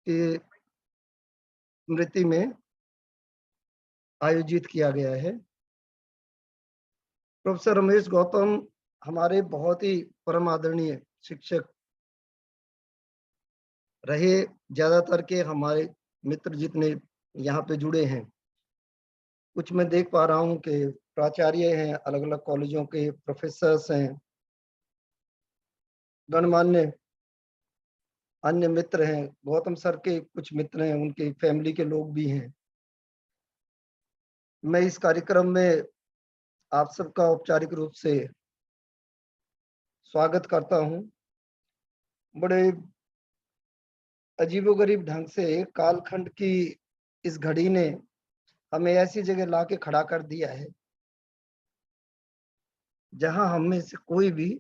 की स्मृति में आयोजित किया गया है। प्रोफेसर रमेश गौतम हमारे बहुत ही परम आदरणीय शिक्षक रहे। ज्यादातर के हमारे मित्र जितने यहाँ पे जुड़े हैं, कुछ मैं देख पा रहा हूँ कि प्राचार्य हैं, अलग अलग कॉलेजों के प्रोफेसर्स हैं, गणमान्य अन्य मित्र हैं, गौतम सर के कुछ मित्र हैं, उनके फैमिली के लोग भी हैं। मैं इस कार्यक्रम में आप सबका औपचारिक रूप से स्वागत करता हूं। बड़े अजीबोगरीब ढंग से कालखंड की इस घड़ी ने हमें ऐसी जगह लाके खड़ा कर दिया है जहां हम में से कोई भी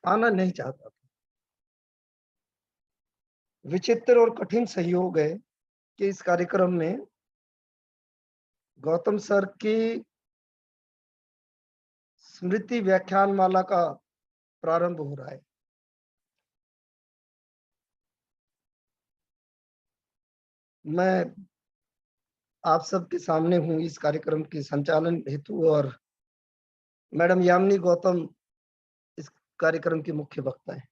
आना नहीं चाहता। विचित्र और कठिन सहयोग है कि इस कार्यक्रम में गौतम सर की स्मृति व्याख्यानमाला का प्रारंभ हो रहा है। मैं आप सबके सामने हूं इस कार्यक्रम के संचालन हेतु, और मैडम यामिनी गौतम इस कार्यक्रम की मुख्य वक्ता है।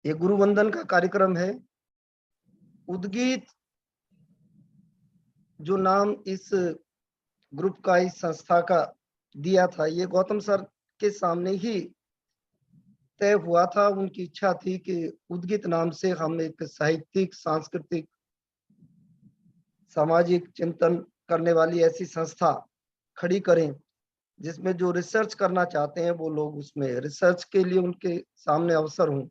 ये गुरु वंदन का कार्यक्रम है। उद्गीत जो नाम इस ग्रुप का, इस संस्था का दिया था, ये गौतम सर के सामने ही तय हुआ था। उनकी इच्छा थी कि उद्गीत नाम से हम एक साहित्यिक, सांस्कृतिक, सामाजिक चिंतन करने वाली ऐसी संस्था खड़ी करें जिसमें जो रिसर्च करना चाहते हैं वो लोग उसमें रिसर्च के लिए उनके सामने अवसर हो,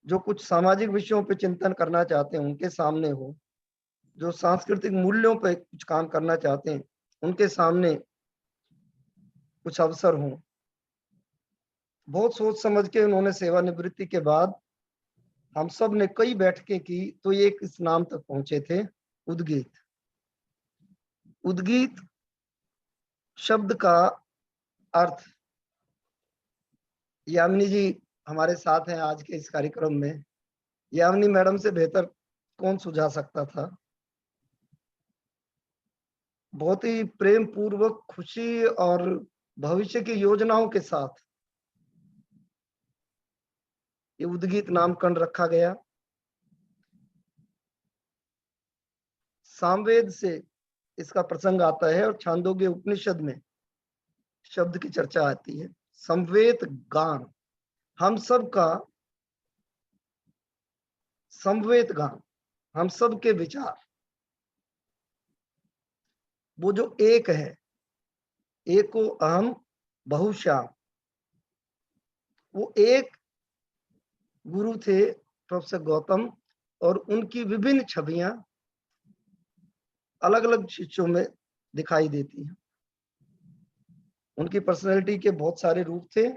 जो कुछ सामाजिक विषयों पे चिंतन करना चाहते हैं उनके सामने हो, जो सांस्कृतिक मूल्यों पे कुछ काम करना चाहते हैं उनके सामने कुछ अवसर हो। बहुत सोच समझ के उन्होंने सेवानिवृत्ति के बाद हम सब ने कई बैठकें की तो ये इस नाम तक पहुंचे थे, उद्गीत। उद्गीत शब्द का अर्थ, यामिनी जी हमारे साथ हैं आज के इस कार्यक्रम में। यामिनी मैडम से बेहतर कौन सुझा सकता था। बहुत ही प्रेम पूर्वक, खुशी और भविष्य की योजनाओं के साथ ये उद्गीत नामकरण रखा गया। सामवेद से इसका प्रसंग आता है और छांदोग्य उपनिषद में शब्द की चर्चा आती है। समवेत गान, हम सब का समवेत गान, हम सब के विचार, वो जो एक है, एको अहम बहुश्याम, वो एक गुरु थे प्रोफेसर गौतम, और उनकी विभिन्न छवियां अलग अलग शिष्यों में दिखाई देती हैं। उनकी पर्सनैलिटी के बहुत सारे रूप थे।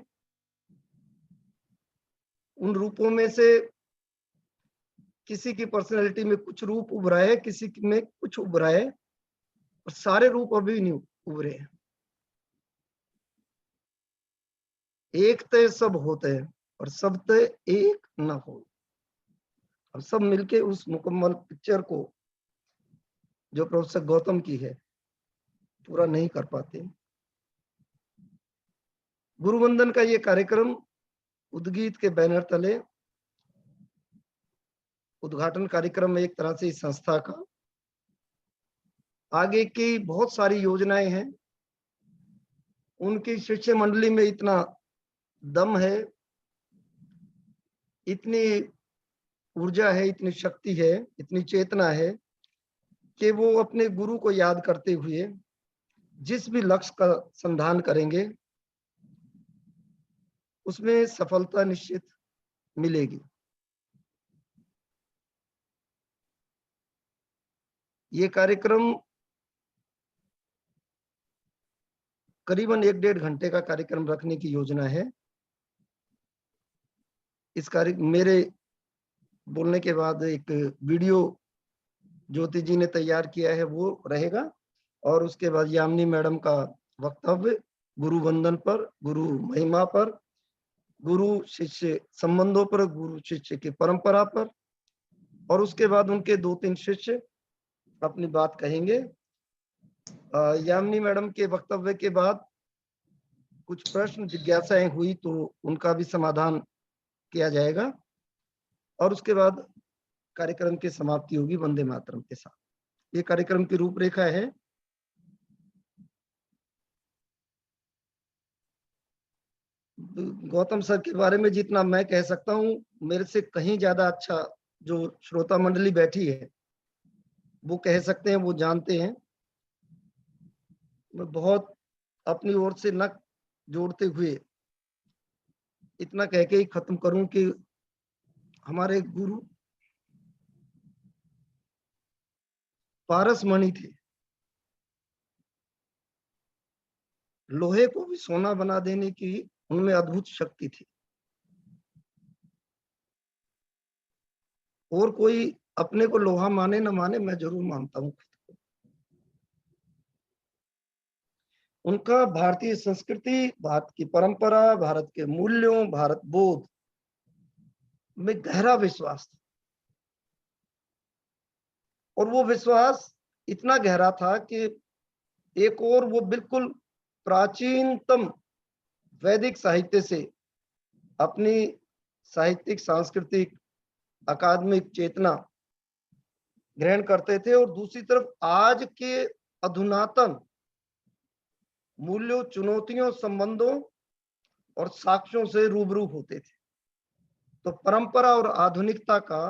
उन रूपों में से किसी की पर्सनैलिटी में कुछ रूप उभरा है, किसी में कुछ उभरा है, और सारे रूप अभी नहीं उभरे हैं। एक तय सब होते हैं और सब तय एक न हो। हम सब मिलके उस मुकम्मल पिक्चर को जो प्रोफेसर गौतम की है पूरा नहीं कर पाते। गुरुवंदन का ये कार्यक्रम उद्गीत के बैनर तले उद्घाटन कार्यक्रम में एक तरह से इस संस्था का आगे की बहुत सारी योजनाएं हैं। उनकी शिष्य मंडली में इतना दम है, इतनी ऊर्जा है, इतनी शक्ति है, इतनी चेतना है कि वो अपने गुरु को याद करते हुए जिस भी लक्ष्य का संधान करेंगे उसमें सफलता निश्चित मिलेगी। ये कार्यक्रम करीबन 1-1.5 घंटे का कार्यक्रम रखने की योजना है। इस कार्य मेरे बोलने के बाद एक वीडियो ज्योति जी ने तैयार किया है वो रहेगा, और उसके बाद यामिनी मैडम का वक्तव्य गुरु वंदन पर, गुरु महिमा पर, गुरु शिष्य संबंधों पर, गुरु शिष्य की परंपरा पर, और उसके बाद उनके 2-3 शिष्य अपनी बात कहेंगे। यामिनी मैडम के वक्तव्य के बाद कुछ प्रश्न जिज्ञासाएं हुई तो उनका भी समाधान किया जाएगा, और उसके बाद कार्यक्रम की समाप्ति होगी वंदे मातरम के साथ। ये कार्यक्रम की रूपरेखा है। गौतम सर के बारे में जितना मैं कह सकता हूँ, मेरे से कहीं ज्यादा अच्छा जो श्रोता मंडली बैठी है वो कह सकते हैं, वो जानते हैं। मैं बहुत अपनी ओर से न जोड़ते हुए इतना कह के ही खत्म करूं कि हमारे गुरु पारसमणि थे। लोहे को भी सोना बना देने की उनमें अद्भुत शक्ति थी, और कोई अपने को लोहा माने न माने, मैं जरूर मानता हूं। उनका भारतीय संस्कृति, भारत की परंपरा, भारत के मूल्यों, भारत बोध में गहरा विश्वास था, और वो विश्वास इतना गहरा था कि एक और वो बिल्कुल प्राचीनतम वैदिक साहित्य से अपनी साहित्यिक, सांस्कृतिक, अकादमिक चेतना ग्रहण करते थे, और दूसरी तरफ आज के अधुनातन मूल्यों, चुनौतियों, संबंधों और साक्ष्यों से रूबरू होते थे। तो परंपरा और आधुनिकता का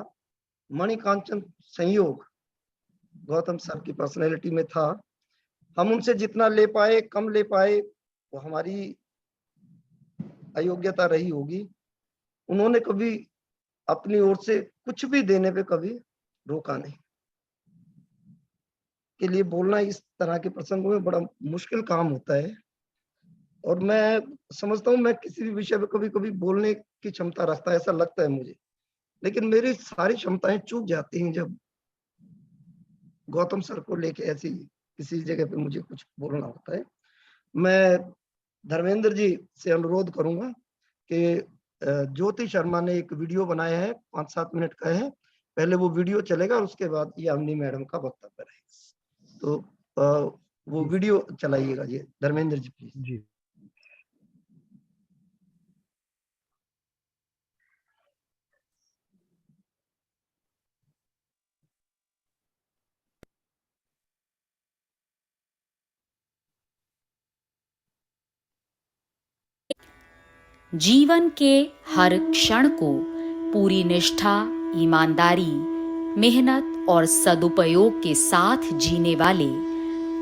मणिकांचन संयोग गौतम सर की पर्सनैलिटी में था। हम उनसे जितना ले पाए, कम ले पाए, वो हमारी अयोग्यता रही होगी। उन्होंने कभी अपनी ओर से कुछ भी देने पे कभी रोका नहीं। के लिए बोलना इस तरह के प्रसंगों में बड़ा मुश्किल काम होता है, और मैं समझता हूँ मैं किसी भी विषय पे कभी कभी बोलने की क्षमता रखता है, ऐसा लगता है मुझे, लेकिन मेरी सारी क्षमताएं चूक जाती हैं जब गौतम सर को लेके ऐसी किसी जगह पे मुझे कुछ बोलना होता है। मैं धर्मेंद्र जी से अनुरोध करूंगा कि ज्योति शर्मा ने एक वीडियो बनाया है, 5-7 मिनट का है, पहले वो वीडियो चलेगा और उसके बाद यामिनी मैडम का वक्तव्य रहेगा। तो वो वीडियो चलाइएगा जी, धर्मेंद्र जी प्लीज। जी। जीवन के हर क्षण को पूरी निष्ठा, ईमानदारी, मेहनत और सदुपयोग के साथ जीने वाले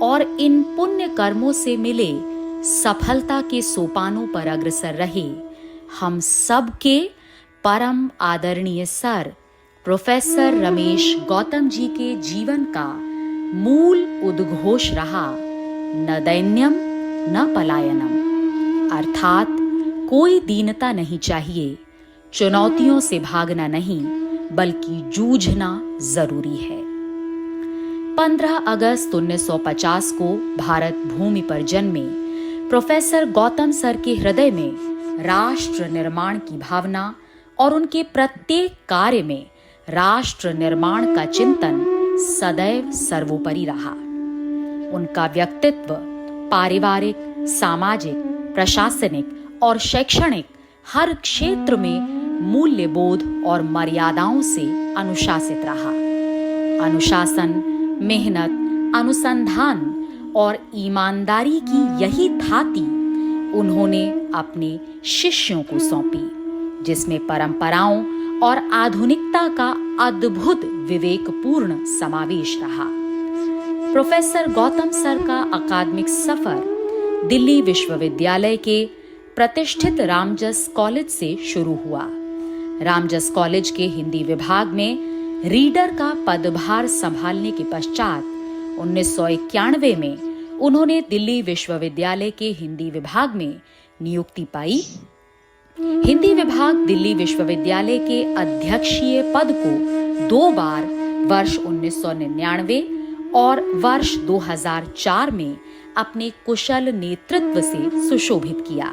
और इन पुण्य कर्मों से मिले सफलता के सोपानों पर अग्रसर रहे हम सब के परम आदरणीय सर प्रोफेसर रमेश गौतम जी के जीवन का मूल उद्घोष रहा, न दैन्यम न पलायनम, अर्थात कोई दीनता नहीं चाहिए, चुनौतियों से भागना नहीं बल्कि जूझना जरूरी है। 15 अगस्त 1950 को भारत भूमि पर जन्मे प्रोफेसर गौतम सर के हृदय में राष्ट्र निर्माण की भावना और उनके प्रत्येक कार्य में राष्ट्र निर्माण का चिंतन सदैव सर्वोपरि रहा। उनका व्यक्तित्व पारिवारिक, सामाजिक, प्रशासनिक और शैक्षणिक हर क्षेत्र में मूल्यबोध और मर्यादाओं से अनुशासित रहा। अनुशासन, मेहनत, अनुसंधान और ईमानदारी की यही थाती उन्होंने अपने शिष्यों को सौंपी, जिसमें परंपराओं और आधुनिकता का अद्भुत विवेकपूर्ण समावेश रहा। प्रोफेसर गौतम सर का अकादमिक सफर दिल्ली विश्वविद्यालय के प्रतिष्ठित रामजस कॉलेज से शुरू हुआ। रामजस कॉलेज के हिंदी विभाग में रीडर का पदभार संभालने के पश्चात 1991 में उन्होंने दिल्ली विश्वविद्यालय के हिंदी विभाग में नियुक्ति पाई। हिंदी विभाग दिल्ली विश्वविद्यालय के अध्यक्षीय पद को 2 बार वर्ष 1999 और वर्ष 2004 में अपने कुशल नेतृत्व से सुशोभित किया।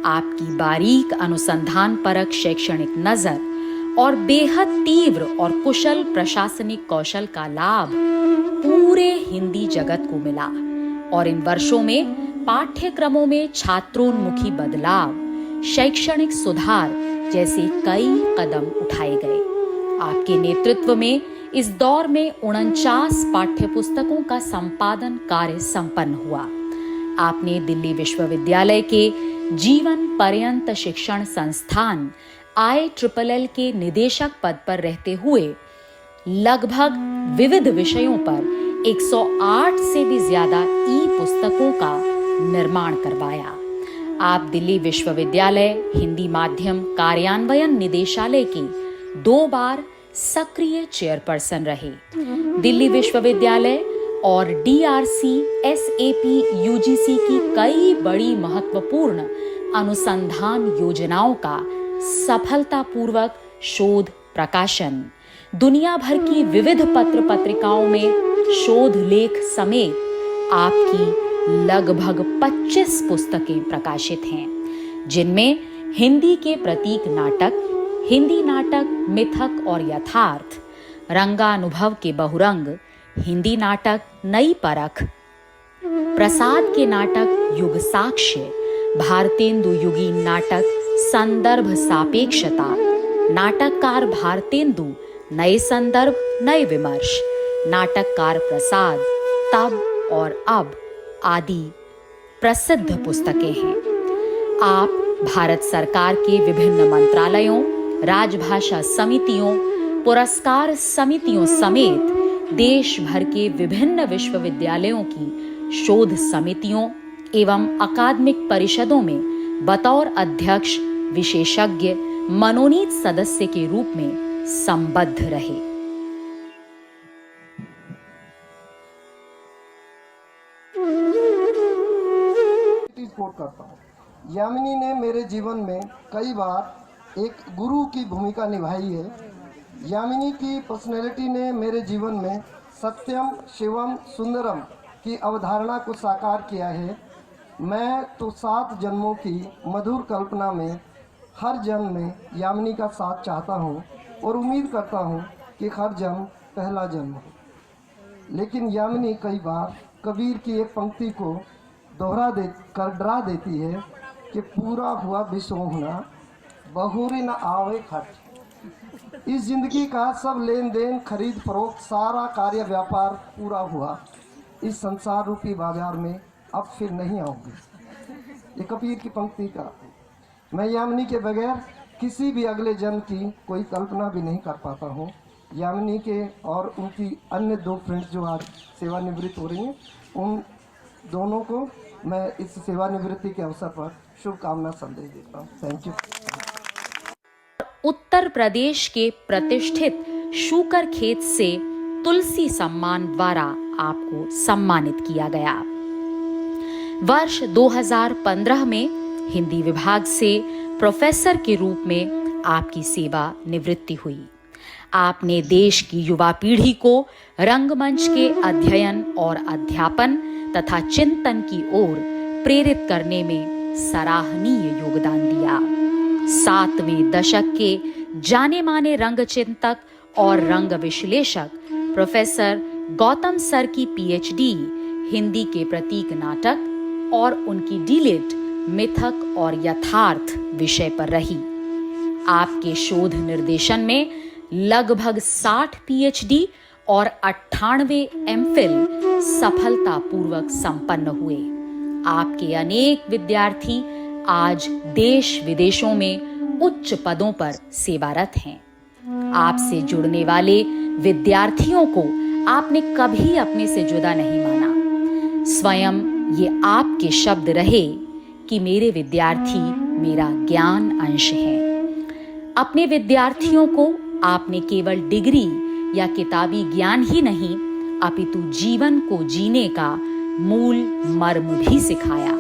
आपकी बारीक अनुसंधान परक शैक्षणिक नजर और बेहद तीव्र और कुशल प्रशासनिक कौशल का लाभ पूरे हिंदी जगत को मिला और इन वर्षों में पाठ्यक्रमों में छात्रोन्मुखी बदलाव, शैक्षणिक सुधार जैसे कई कदम उठाए गए। आपके नेतृत्व में इस दौर में 49 पाठ्यपुस्तकों का संपादन कार्य संपन्न हुआ। आपने दिल्ली विश्वविद्यालय के जीवन पर्यंत शिक्षण संस्थान ILLL के निदेशक पद पर रहते हुए लगभग विविध विषयों पर 108 से भी ज्यादा पुस्तकों का निर्माण करवाया। आप दिल्ली विश्वविद्यालय हिंदी माध्यम कार्यान्वयन निदेशालय के 2 बार सक्रिय चेयरपर्सन रहे। दिल्ली विश्वविद्यालय और DRC SAP UGC की कई बड़ी महत्वपूर्ण अनुसंधान योजनाओं का सफलतापूर्वक शोध प्रकाशन, दुनिया भर की विविध पत्र पत्रिकाओं में शोध लेख समेत आपकी लगभग 25 पुस्तकें प्रकाशित हैं, जिनमें हिंदी के प्रतीक नाटक, हिंदी नाटक मिथक और यथार्थ, रंगानुभव के बहुरंग, हिंदी नाटक नई परख, प्रसाद के नाटक युग साक्ष्य, भारतेंदु युगीन नाटक संदर्भ सापेक्षता, नाटककार भारतेंदु नए संदर्भ नए विमर्श, नाटककार प्रसाद तब और अब आदि प्रसिद्ध पुस्तकें हैं। आप भारत सरकार के विभिन्न मंत्रालयों, राजभाषा समितियों, पुरस्कार समितियों समेत देश भर के विभिन्न विश्वविद्यालयों की शोध समितियों एवं अकादमिक परिषदों में बतौर अध्यक्ष विशेषज्ञ मनोनीत सदस्य के रूप में संबद्ध रहे। करता हूँ। यामिनी ने मेरे जीवन में कई बार एक गुरु की भूमिका निभाई है। यामिनी की पर्सनैलिटी ने मेरे जीवन में सत्यम शिवम सुंदरम की अवधारणा को साकार किया है। मैं तो 7 जन्मों की मधुर कल्पना में हर जन्म में यामिनी का साथ चाहता हूँ और उम्मीद करता हूँ कि हर जन्म पहला जन्म हो। लेकिन यामिनी कई बार कबीर की एक पंक्ति को डरा देती है कि पूरा हुआ विसोहना बहुरी न आवे खर्च। इस जिंदगी का सब लेन देन खरीद फरोख्त सारा कार्य व्यापार पूरा हुआ, इस संसार रूपी बाजार में अब फिर नहीं आऊँगी। ये कबीर की पंक्ति का मैं यामिनी के बगैर किसी भी अगले जन्म की कोई कल्पना भी नहीं कर पाता हूँ। यामिनी के और उनकी अन्य 2 फ्रेंड्स जो आज सेवानिवृत्त हो रही हैं, उन दोनों को मैं इस सेवानिवृत्ति के अवसर पर शुभकामना संदेश देता हूँ। Thank you. उत्तर प्रदेश के प्रतिष्ठित शूकर खेत से तुलसी सम्मान द्वारा आपको सम्मानित किया गया। वर्ष 2015 में हिंदी विभाग से प्रोफेसर के रूप में आपकी सेवा निवृत्ति हुई। आपने देश की युवा पीढ़ी को रंगमंच के अध्ययन और अध्यापन तथा चिंतन की ओर प्रेरित करने में सराहनीय योगदान दिया। 7वें दशक के जाने माने रंग चिंतक और रंग विश्लेषक प्रोफेसर गौतम सर की PhD हिंदी के प्रतीक नाटक और उनकी डीलिट मिथक और यथार्थ विषय पर रही। आपके शोध निर्देशन में लगभग 60 PhD और 98 MPhil सफलतापूर्वक संपन्न हुए। आपके अनेक विद्यार्थी आज देश विदेशों में उच्च पदों पर सेवारत हैं। आपसे जुड़ने वाले विद्यार्थियों को आपने कभी अपने से जुदा नहीं माना। स्वयं ये आपके शब्द रहे कि मेरे विद्यार्थी मेरा ज्ञान अंश हैं। अपने विद्यार्थियों को आपने केवल डिग्री या किताबी ज्ञान ही नहीं, अपितु जीवन को जीने का मूल मर्म भी सिखाया।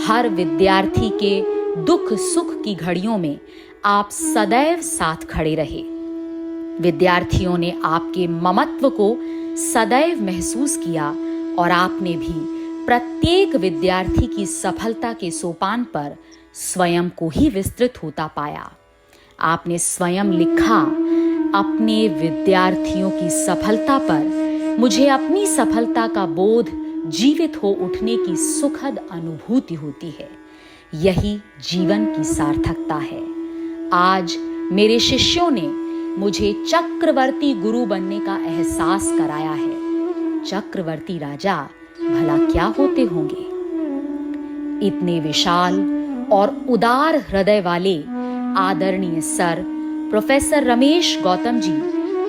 हर विद्यार्थी के दुख सुख की घड़ियों में आप सदैव साथ खड़े रहे। विद्यार्थियों ने आपके ममत्व को सदैव महसूस किया और आपने भी प्रत्येक विद्यार्थी की सफलता के सोपान पर स्वयं को ही विस्तृत होता पाया। आपने स्वयं लिखा, अपने विद्यार्थियों की सफलता पर मुझे अपनी सफलता का बोध जीवित हो उठने की सुखद अनुभूति होती है। यही जीवन की सार्थकता है। आज मेरे शिष्यों ने मुझे चक्रवर्ती गुरु बनने का एहसास कराया है। चक्रवर्ती राजा भला क्या होते होंगे? इतने विशाल और उदार हृदय वाले आदरणीय सर प्रोफेसर रमेश गौतम जी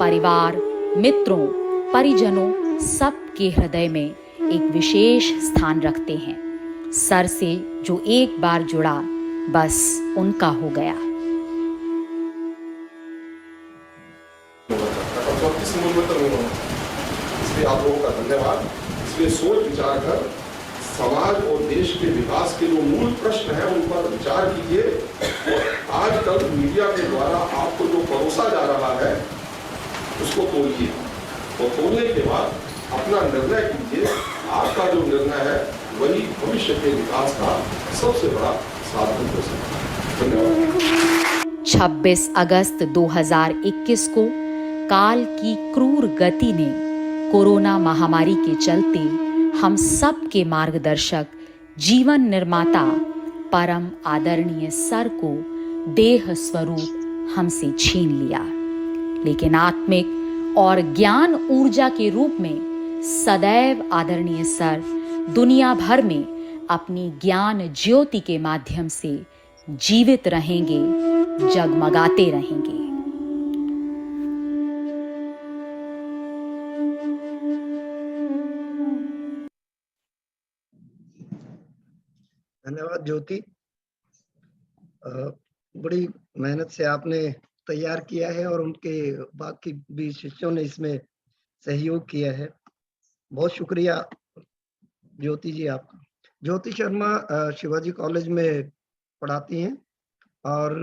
परिवार, मित्रों, परिजनों सबके हृदय में एक विशेष स्थान रखते हैं। सर से जो एक बार जुड़ा बस उनका हो गया। 34 किलोमीटर में हूँ, इसलिए आप लोगों का धन्यवाद। इसलिए सोच विचार कर समाज और देश के विकास के जो मूल प्रश्न हैं उन पर विचार कीजिए। और आजकल मीडिया के द्वारा आपको जो परोसा जा रहा है उसको तोड़िए, और तोड़ने के बाद अपना निर्णय कीजिए। आपका जो निर्णय है वही भविष्य के विकास का सबसे बड़ा साधन हो सकता है। धन्यवाद। 26 अगस्त 2021 को काल की क्रूर गति ने कोरोना महामारी के चलते हम सब के मार्गदर्शक, जीवन निर्माता, परम आदरणीय सर को देह स्वरूप हमसे छीन लिया। लेकिन आत्मिक और ज्ञान ऊर्जा के रूप में सदैव आदरणीय सर दुनिया भर में अपनी ज्ञान ज्योति के माध्यम से जीवित रहेंगे, जगमगाते रहेंगे। धन्यवाद ज्योति। बड़ी मेहनत से आपने तैयार किया है और उनके बाकी भी शिष्यों ने इसमें सहयोग किया है। बहुत शुक्रिया ज्योति जी आपका। ज्योति शर्मा शिवाजी कॉलेज में पढ़ाती हैं और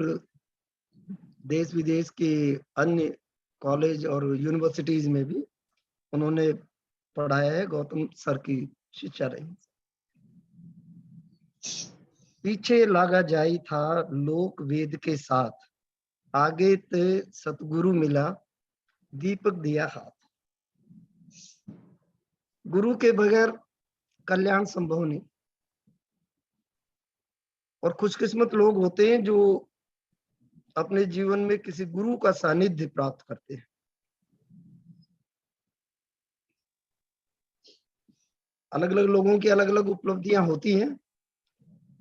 देश विदेश के अन्य कॉलेज और यूनिवर्सिटीज में भी उन्होंने पढ़ाया है। गौतम सर की शिक्षा रही। पीछे लागा जाई था लोक वेद के साथ, आगे ते सतगुरु मिला दीपक दिया हाथ। गुरु के बगैर कल्याण संभव नहीं। और खुशकिस्मत लोग होते हैं जो अपने जीवन में किसी गुरु का सानिध्य प्राप्त करते हैं। अलग अलग लोगों की अलग अलग उपलब्धियां होती हैं।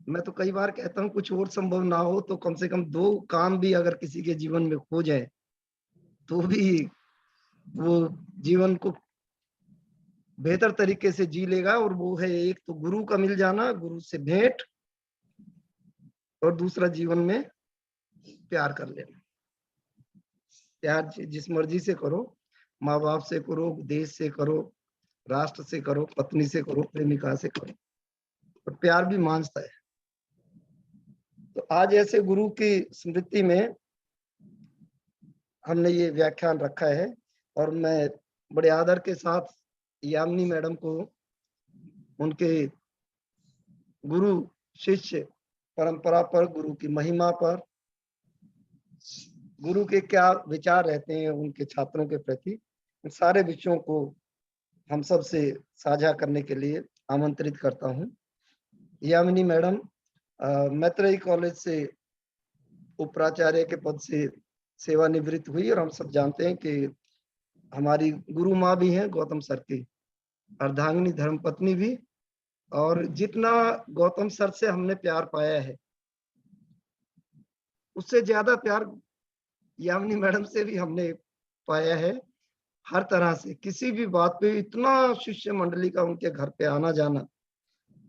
मैं तो कई बार कहता हूं कुछ और संभव ना हो तो कम से कम 2 काम भी अगर किसी के जीवन में हो जाए तो भी वो जीवन को बेहतर तरीके से जी लेगा। और वो है, एक तो गुरु का मिल जाना, गुरु से भेंट, और दूसरा जीवन में प्यार कर लेना। प्यार जिस मर्जी से करो, माँ बाप से करो, देश से करो, राष्ट्र से करो, पत्नी से करो, प्रेमिका से करो, और प्यार भी मांझता है। तो आज ऐसे गुरु की स्मृति में हमने ये व्याख्यान रखा है। और मैं बड़े आदर के साथ यामिनी मैडम को उनके गुरु शिष्य परंपरा पर, गुरु की महिमा पर, गुरु के क्या विचार रहते हैं उनके छात्रों के प्रति, इन सारे विषयों को हम सब से साझा करने के लिए आमंत्रित करता हूं। यामिनी मैडम मैत्रेयी कॉलेज से उपप्राचार्य के पद से सेवानिवृत्त हुई, और हम सब जानते हैं कि हमारी गुरु माँ भी हैं, गौतम सर की अर्धांगिनी धर्मपत्नी भी। और जितना गौतम सर से हमने प्यार पाया है उससे ज्यादा प्यार यामिनी मैडम से भी हमने पाया है। हर तरह से किसी भी बात पे इतना शिष्य मंडली का उनके घर पे आना जाना,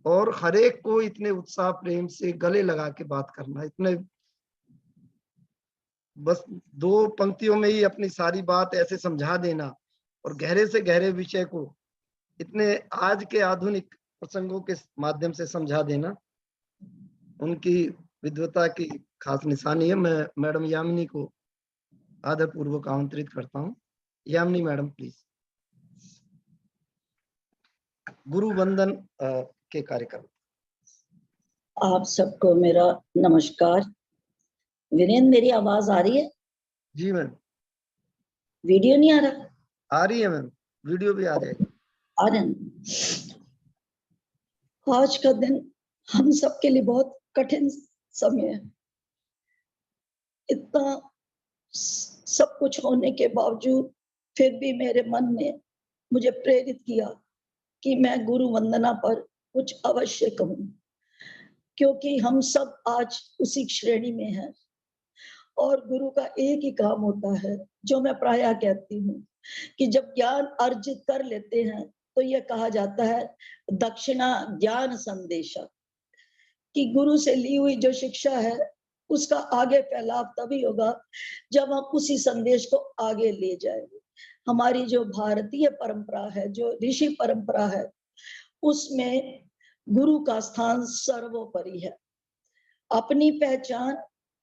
और हर एक को इतने उत्साह प्रेम से गले लगा के बात करना, इतने बस 2 पंक्तियों में ही अपनी सारी बात ऐसे समझा देना, और गहरे से गहरे विषय को इतने आज के आधुनिक प्रसंगों के माध्यम से समझा देना, उनकी विद्वता की खास निशानी है। मैं मैडम यामिनी को आदर पूर्वक आमंत्रित करता हूं। यामिनी मैडम प्लीज गुरु वंदन के कार्यक्रम। आप सबको मेरा नमस्कार। वीरेंद्र, मेरी आवाज आ रही है? जी मैम, वीडियो नहीं आ रहा? आ रही है मैम, वीडियो भी आ जाएगी। आ रहे हैं। आज का दिन हम सबके लिए बहुत कठिन समय है। इतना सब कुछ होने के बावजूद फिर भी मेरे मन ने मुझे प्रेरित किया कि मैं गुरु वंदना पर कुछ अवश्य कहूं, क्योंकि हम सब आज उसी श्रेणी में हैं। और गुरु का एक ही काम होता है, जो मैं प्रायः कहती हूँ, कि जब ज्ञान अर्जित कर लेते हैं तो यह कहा जाता है दक्षिणा ज्ञान संदेशा, कि गुरु से ली हुई जो शिक्षा है उसका आगे फैलाव तभी होगा जब हम उसी संदेश को आगे ले जाएंगे। हमारी जो भारतीय परंपरा है, जो ऋषि परंपरा है, उसमें गुरु का स्थान सर्वोपरि है। अपनी पहचान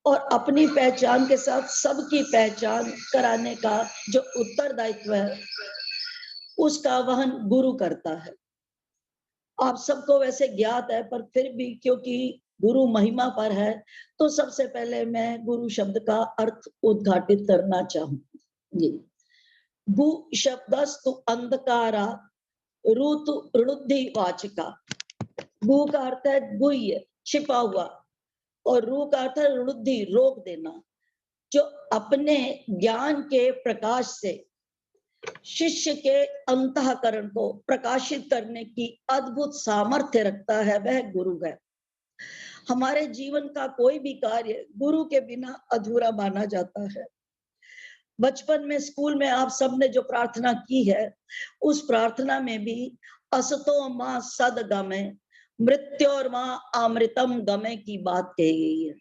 और अपनी पहचान के साथ सबकी पहचान कराने का जो उत्तरदायित्व है, उसका वहन गुरु करता है। आप सबको वैसे ज्ञात है, पर फिर भी क्योंकि गुरु महिमा पर है, तो सबसे पहले मैं गुरु शब्द का अर्थ उद्घाटित करना चाहूंगी। गु शब्दस्तु अंधकारा ऋतु रुद्धि वाचिका। गु का अर्थ है गुह्य, छिपा हुआ, और रू का अर्थ है रुद्धि, रोक देना। जो अपने ज्ञान के प्रकाश से शिष्य के अंतःकरण को प्रकाशित करने की अद्भुत सामर्थ्य रखता है, वह गुरु है। हमारे जीवन का कोई भी कार्य गुरु के बिना अधूरा माना जाता है। बचपन में स्कूल में आप सबने जो प्रार्थना की है, उस प्रार्थना में भी असतो मां सदगमे मृत्योर मां अमृतम गमे की बात कही गई है।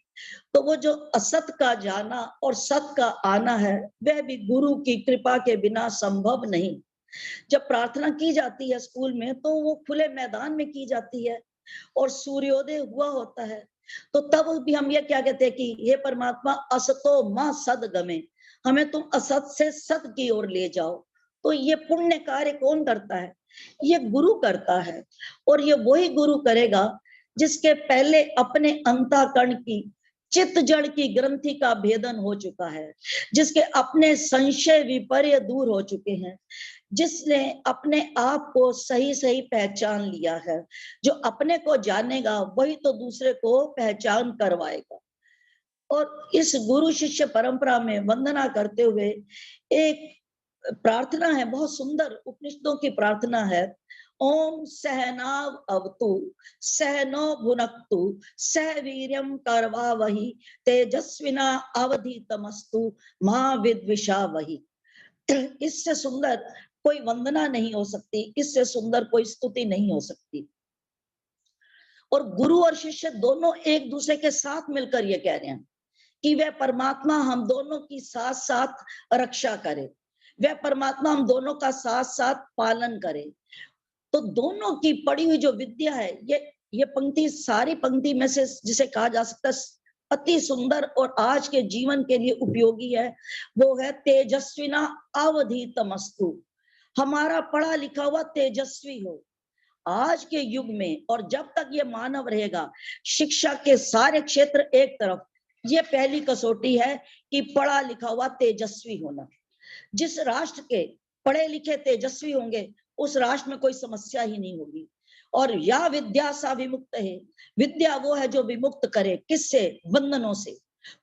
तो वो जो असत का जाना और सत का आना है, वह भी गुरु की कृपा के बिना संभव नहीं। जब प्रार्थना की जाती है स्कूल में, तो वो खुले मैदान में की जाती है और सूर्योदय हुआ होता है। तो तब भी हम ये क्या कहते हैं कि हे परमात्मा असतो मां सदगमे, हमें तुम असत से सत की ओर ले जाओ। तो ये पुण्य कार्य कौन करता है? ये गुरु करता है। और ये वही गुरु करेगा जिसके पहले अपने अंतःकरण की चित्त जड़ की ग्रंथि का भेदन हो चुका है, जिसके अपने संशय विपर्य दूर हो चुके हैं, जिसने अपने आप को सही सही पहचान लिया है। जो अपने को जानेगा वही तो दूसरे को पहचान करवाएगा। और इस गुरु शिष्य परंपरा में वंदना करते हुए एक प्रार्थना है, बहुत सुंदर उपनिषदों की प्रार्थना है। ओम सहनाव अवतु सहनो भुनक्तु सह वीर्यम करवावहि तेजस्विना अवधीतमस्तु मां विद्विषावहि। इससे सुंदर कोई वंदना नहीं हो सकती, इससे सुंदर कोई स्तुति नहीं हो सकती। और गुरु और शिष्य दोनों एक दूसरे के साथ मिलकर ये कह रहे हैं कि वह परमात्मा हम दोनों की साथ साथ रक्षा करे, वह परमात्मा हम दोनों का साथ साथ पालन करे। तो दोनों की पड़ी हुई जो विद्या है, ये पंक्ति सारी पंक्ति में से जिसे कहा जा सकता है अति सुंदर और आज के जीवन के लिए उपयोगी है, वो है तेजस्विना अवधीतमस्तु। हमारा पढ़ा लिखा हुआ तेजस्वी हो। आज के युग में और जब तक ये मानव रहेगा, शिक्षा के सारे क्षेत्र एक तरफ, ये पहली कसौटी है कि पढ़ा लिखा हुआ तेजस्वी होना। जिस राष्ट्र के पढ़े लिखे तेजस्वी होंगे, उस राष्ट्र में कोई समस्या ही नहीं होगी। और या विद्या सा विमुक्त है, विद्या वो है जो विमुक्त करे, किससे? बंधनों से,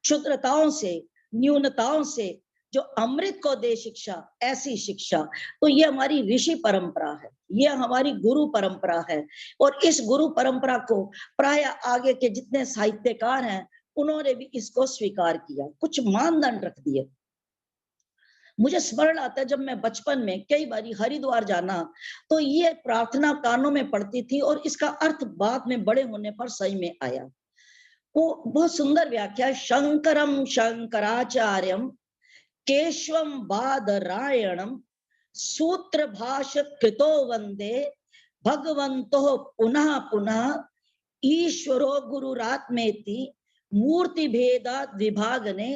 क्षुद्रताओं से, न्यूनताओं से, जो अमृत को दे शिक्षा, ऐसी शिक्षा। तो ये हमारी ऋषि परंपरा है, ये हमारी गुरु परंपरा है। और इस गुरु परंपरा को प्राय आगे के जितने साहित्यकार हैं, उन्होंने भी इसको स्वीकार किया, कुछ मानदंड रख दिए। मुझे स्मरण आता है जब मैं बचपन में कई बार हरिद्वार जाना, तो ये प्रार्थना कानों में पड़ती थी और इसका अर्थ बाद में बड़े होने पर सही में आया। वो बहुत सुंदर व्याख्या, शंकरम शंकराचार्यम केशवम बादरायणम सूत्र भाष कृतो वंदे भगवंतो पुनः पुनः ईश्वरो गुरुरात्मेति मूर्ति भेदा विभागने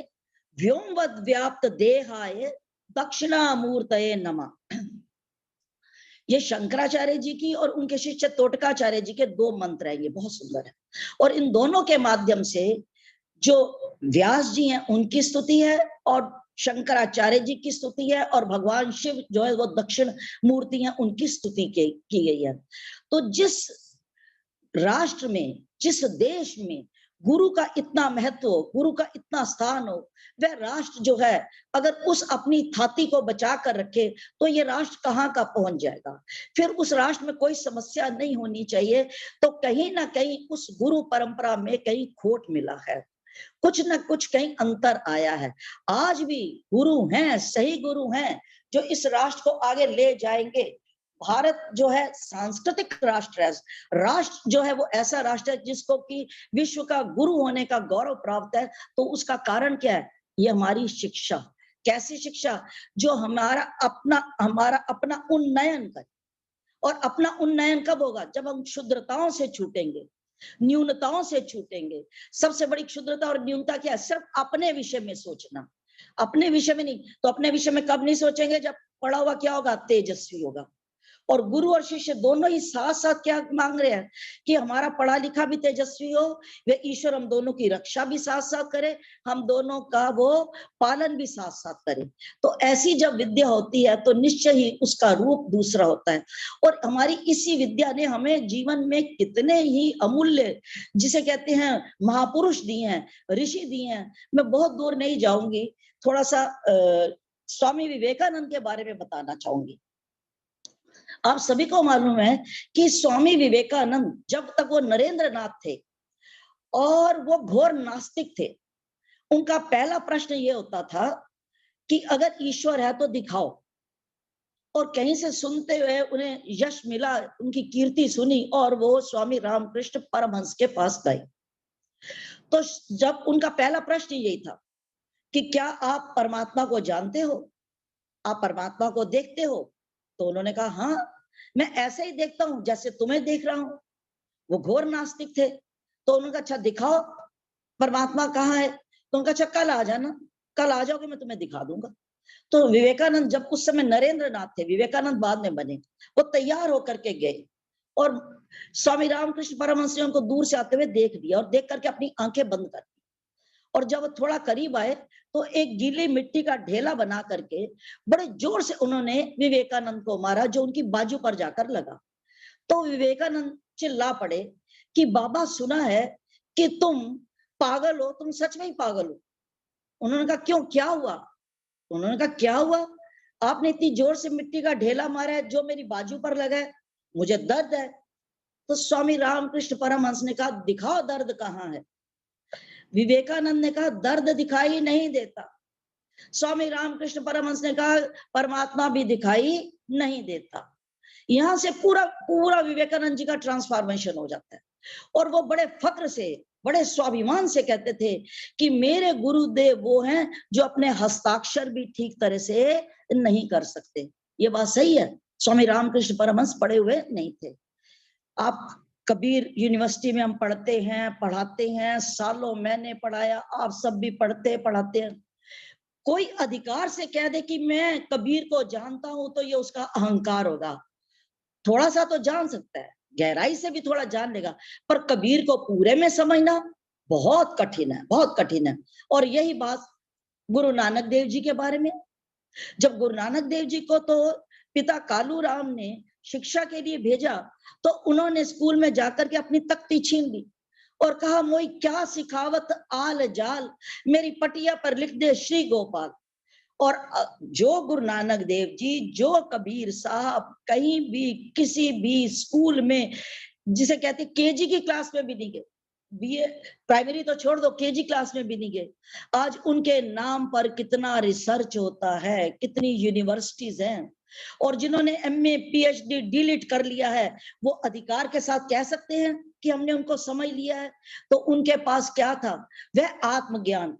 व्योमवद व्याप्त देहाय दक्षिणामूर्तये नमः। ये शंकराचार्य जी की और उनके शिष्य तोटकाचार्य जी के 2 मंत्र हैं, ये बहुत सुंदर है। और इन दोनों के माध्यम से जो व्यास जी हैं उनकी स्तुति है और शंकराचार्य जी की स्तुति है और भगवान शिव जो है वो दक्षिण मूर्ति हैं उनकी स्तुति की गई है। तो जिस राष्ट्र में, जिस देश में गुरु का इतना महत्व हो, गुरु का इतना स्थान हो, वह राष्ट्र जो है अगर उस अपनी थाती को बचा कर रखे तो ये राष्ट्र कहाँ का पहुंच जाएगा। फिर उस राष्ट्र में कोई समस्या नहीं होनी चाहिए। तो कहीं ना कहीं उस गुरु परंपरा में कहीं खोट मिला है, कुछ ना कुछ कहीं अंतर आया है। आज भी गुरु हैं, सही गुरु हैं जो इस राष्ट्र को आगे ले जाएंगे। भारत जो है सांस्कृतिक राष्ट्र है, राष्ट्र जो है वो ऐसा राष्ट्र है जिसको कि विश्व का गुरु होने का गौरव प्राप्त है। तो उसका कारण क्या है? ये हमारी शिक्षा। कैसी शिक्षा? जो हमारा अपना उन्नयन करे। और अपना उन्नयन कब होगा? जब हम क्षुद्रताओं से छूटेंगे, न्यूनताओं से छूटेंगे। सबसे बड़ी क्षुद्रता और न्यूनता क्या है? सिर्फ अपने विषय में सोचना, अपने विषय में नहीं। तो अपने विषय में कब नहीं सोचेंगे? जब पढ़ा हुआ क्या होगा? तेजस्वी होगा। और गुरु और शिष्य दोनों ही साथ साथ क्या मांग रहे हैं कि हमारा पढ़ा लिखा भी तेजस्वी हो, वे ईश्वर हम दोनों की रक्षा भी साथ साथ करे, हम दोनों का वो पालन भी साथ साथ करे। तो ऐसी जब विद्या होती है तो निश्चय ही उसका रूप दूसरा होता है। और हमारी इसी विद्या ने हमें जीवन में कितने ही अमूल्य, जिसे कहते हैं महापुरुष दिए हैं, ऋषि दिए हैं। मैं बहुत दूर नहीं जाऊंगी, थोड़ा सा स्वामी विवेकानंद के बारे में बताना चाहूंगी। आप सभी को मालूम है कि स्वामी विवेकानंद जब तक वो नरेंद्र नाथ थे और वो घोर नास्तिक थे, उनका पहला प्रश्न ये होता था कि अगर ईश्वर है तो दिखाओ। और कहीं से सुनते हुए उन्हें यश मिला, उनकी कीर्ति सुनी और वो स्वामी रामकृष्ण परमहंस के पास गए। तो जब उनका पहला प्रश्न यही था कि क्या आप परमात्मा को जानते हो, आप परमात्मा को देखते हो? तो उन्होंने कहा हाँ, मैं ऐसे ही देखता हूं जैसे तुम्हें देख रहा हूं। वो घोर नास्तिक थे। तो उन्होंने कहा अच्छा दिखाओ परमात्मा कहाँ है। तो उनका अच्छा कल आ जाना, कल आ जाओगे मैं तुम्हें दिखा दूंगा। तो विवेकानंद जब उस समय नरेंद्र नाथ थे, विवेकानंद बाद में बने, वो तैयार होकर के गए और स्वामी रामकृष्ण परमहंस ने उनको दूर से आते हुए देख लिया और देख करके अपनी आंखें बंद कर दी। और जब थोड़ा करीब आए तो एक गीली मिट्टी का ढेला बना करके बड़े जोर से उन्होंने विवेकानंद को मारा, जो उनकी बाजू पर जाकर लगा। तो विवेकानंद चिल्ला पड़े कि बाबा सुना है कि तुम पागल हो, तुम सच में ही पागल हो। उन्होंने कहा क्यों, क्या हुआ? उन्होंने कहा क्या हुआ? आपने इतनी जोर से मिट्टी का ढेला मारा है जो मेरी बाजू पर लगा है, मुझे दर्द है। तो स्वामी रामकृष्ण परमहंस ने कहा दिखाओ दर्द कहाँ है। विवेकानंद ने कहा दर्द दिखाई नहीं देता। स्वामी रामकृष्ण परमहंस ने कहा परमात्मा भी दिखाई नहीं देता। यहां से पूरा पूरा विवेकानंद जी का ट्रांसफॉर्मेशन हो जाता है। और वो बड़े फक्र से, बड़े स्वाभिमान से कहते थे कि मेरे गुरुदेव वो हैं जो अपने हस्ताक्षर भी ठीक तरह से नहीं कर सकते। ये बात सही है, स्वामी रामकृष्ण परमहंस पढ़े हुए नहीं थे। आप कबीर यूनिवर्सिटी में हम पढ़ते हैं, पढ़ाते हैं, सालों मैंने पढ़ाया, आप सब भी पढ़ते पढ़ाते हैं। कोई अधिकार से कह दे कि मैं कबीर को जानता हूं तो ये उसका अहंकार होगा। थोड़ा सा तो जान सकता है, गहराई से भी थोड़ा जान लेगा, पर कबीर को पूरे में समझना बहुत कठिन है, बहुत कठिन है। और यही बात गुरु नानक देव जी के बारे में। जब गुरु नानक देव जी को तो पिता कालू राम ने शिक्षा के लिए भेजा तो उन्होंने स्कूल में जाकर के अपनी तख्ती छीन ली और कहा मोई क्या सिखावत आल जाल, मेरी पटिया पर लिख दे श्री गोपाल। और जो गुरु नानक देव जी, जो कबीर साहब कहीं भी किसी भी स्कूल में, जिसे कहते केजी की क्लास में भी नहीं गए, बीए प्राइमरी तो छोड़ दो, केजी क्लास में भी नहीं गए। आज उनके नाम पर कितना रिसर्च होता है, कितनी यूनिवर्सिटीज हैं। और जिन्होंने एमए पीएचडी डीलिट कर लिया है वो अधिकार के साथ कह सकते हैं कि हमने उनको समझ लिया है। तो उनके पास क्या था? वह आत्मज्ञान,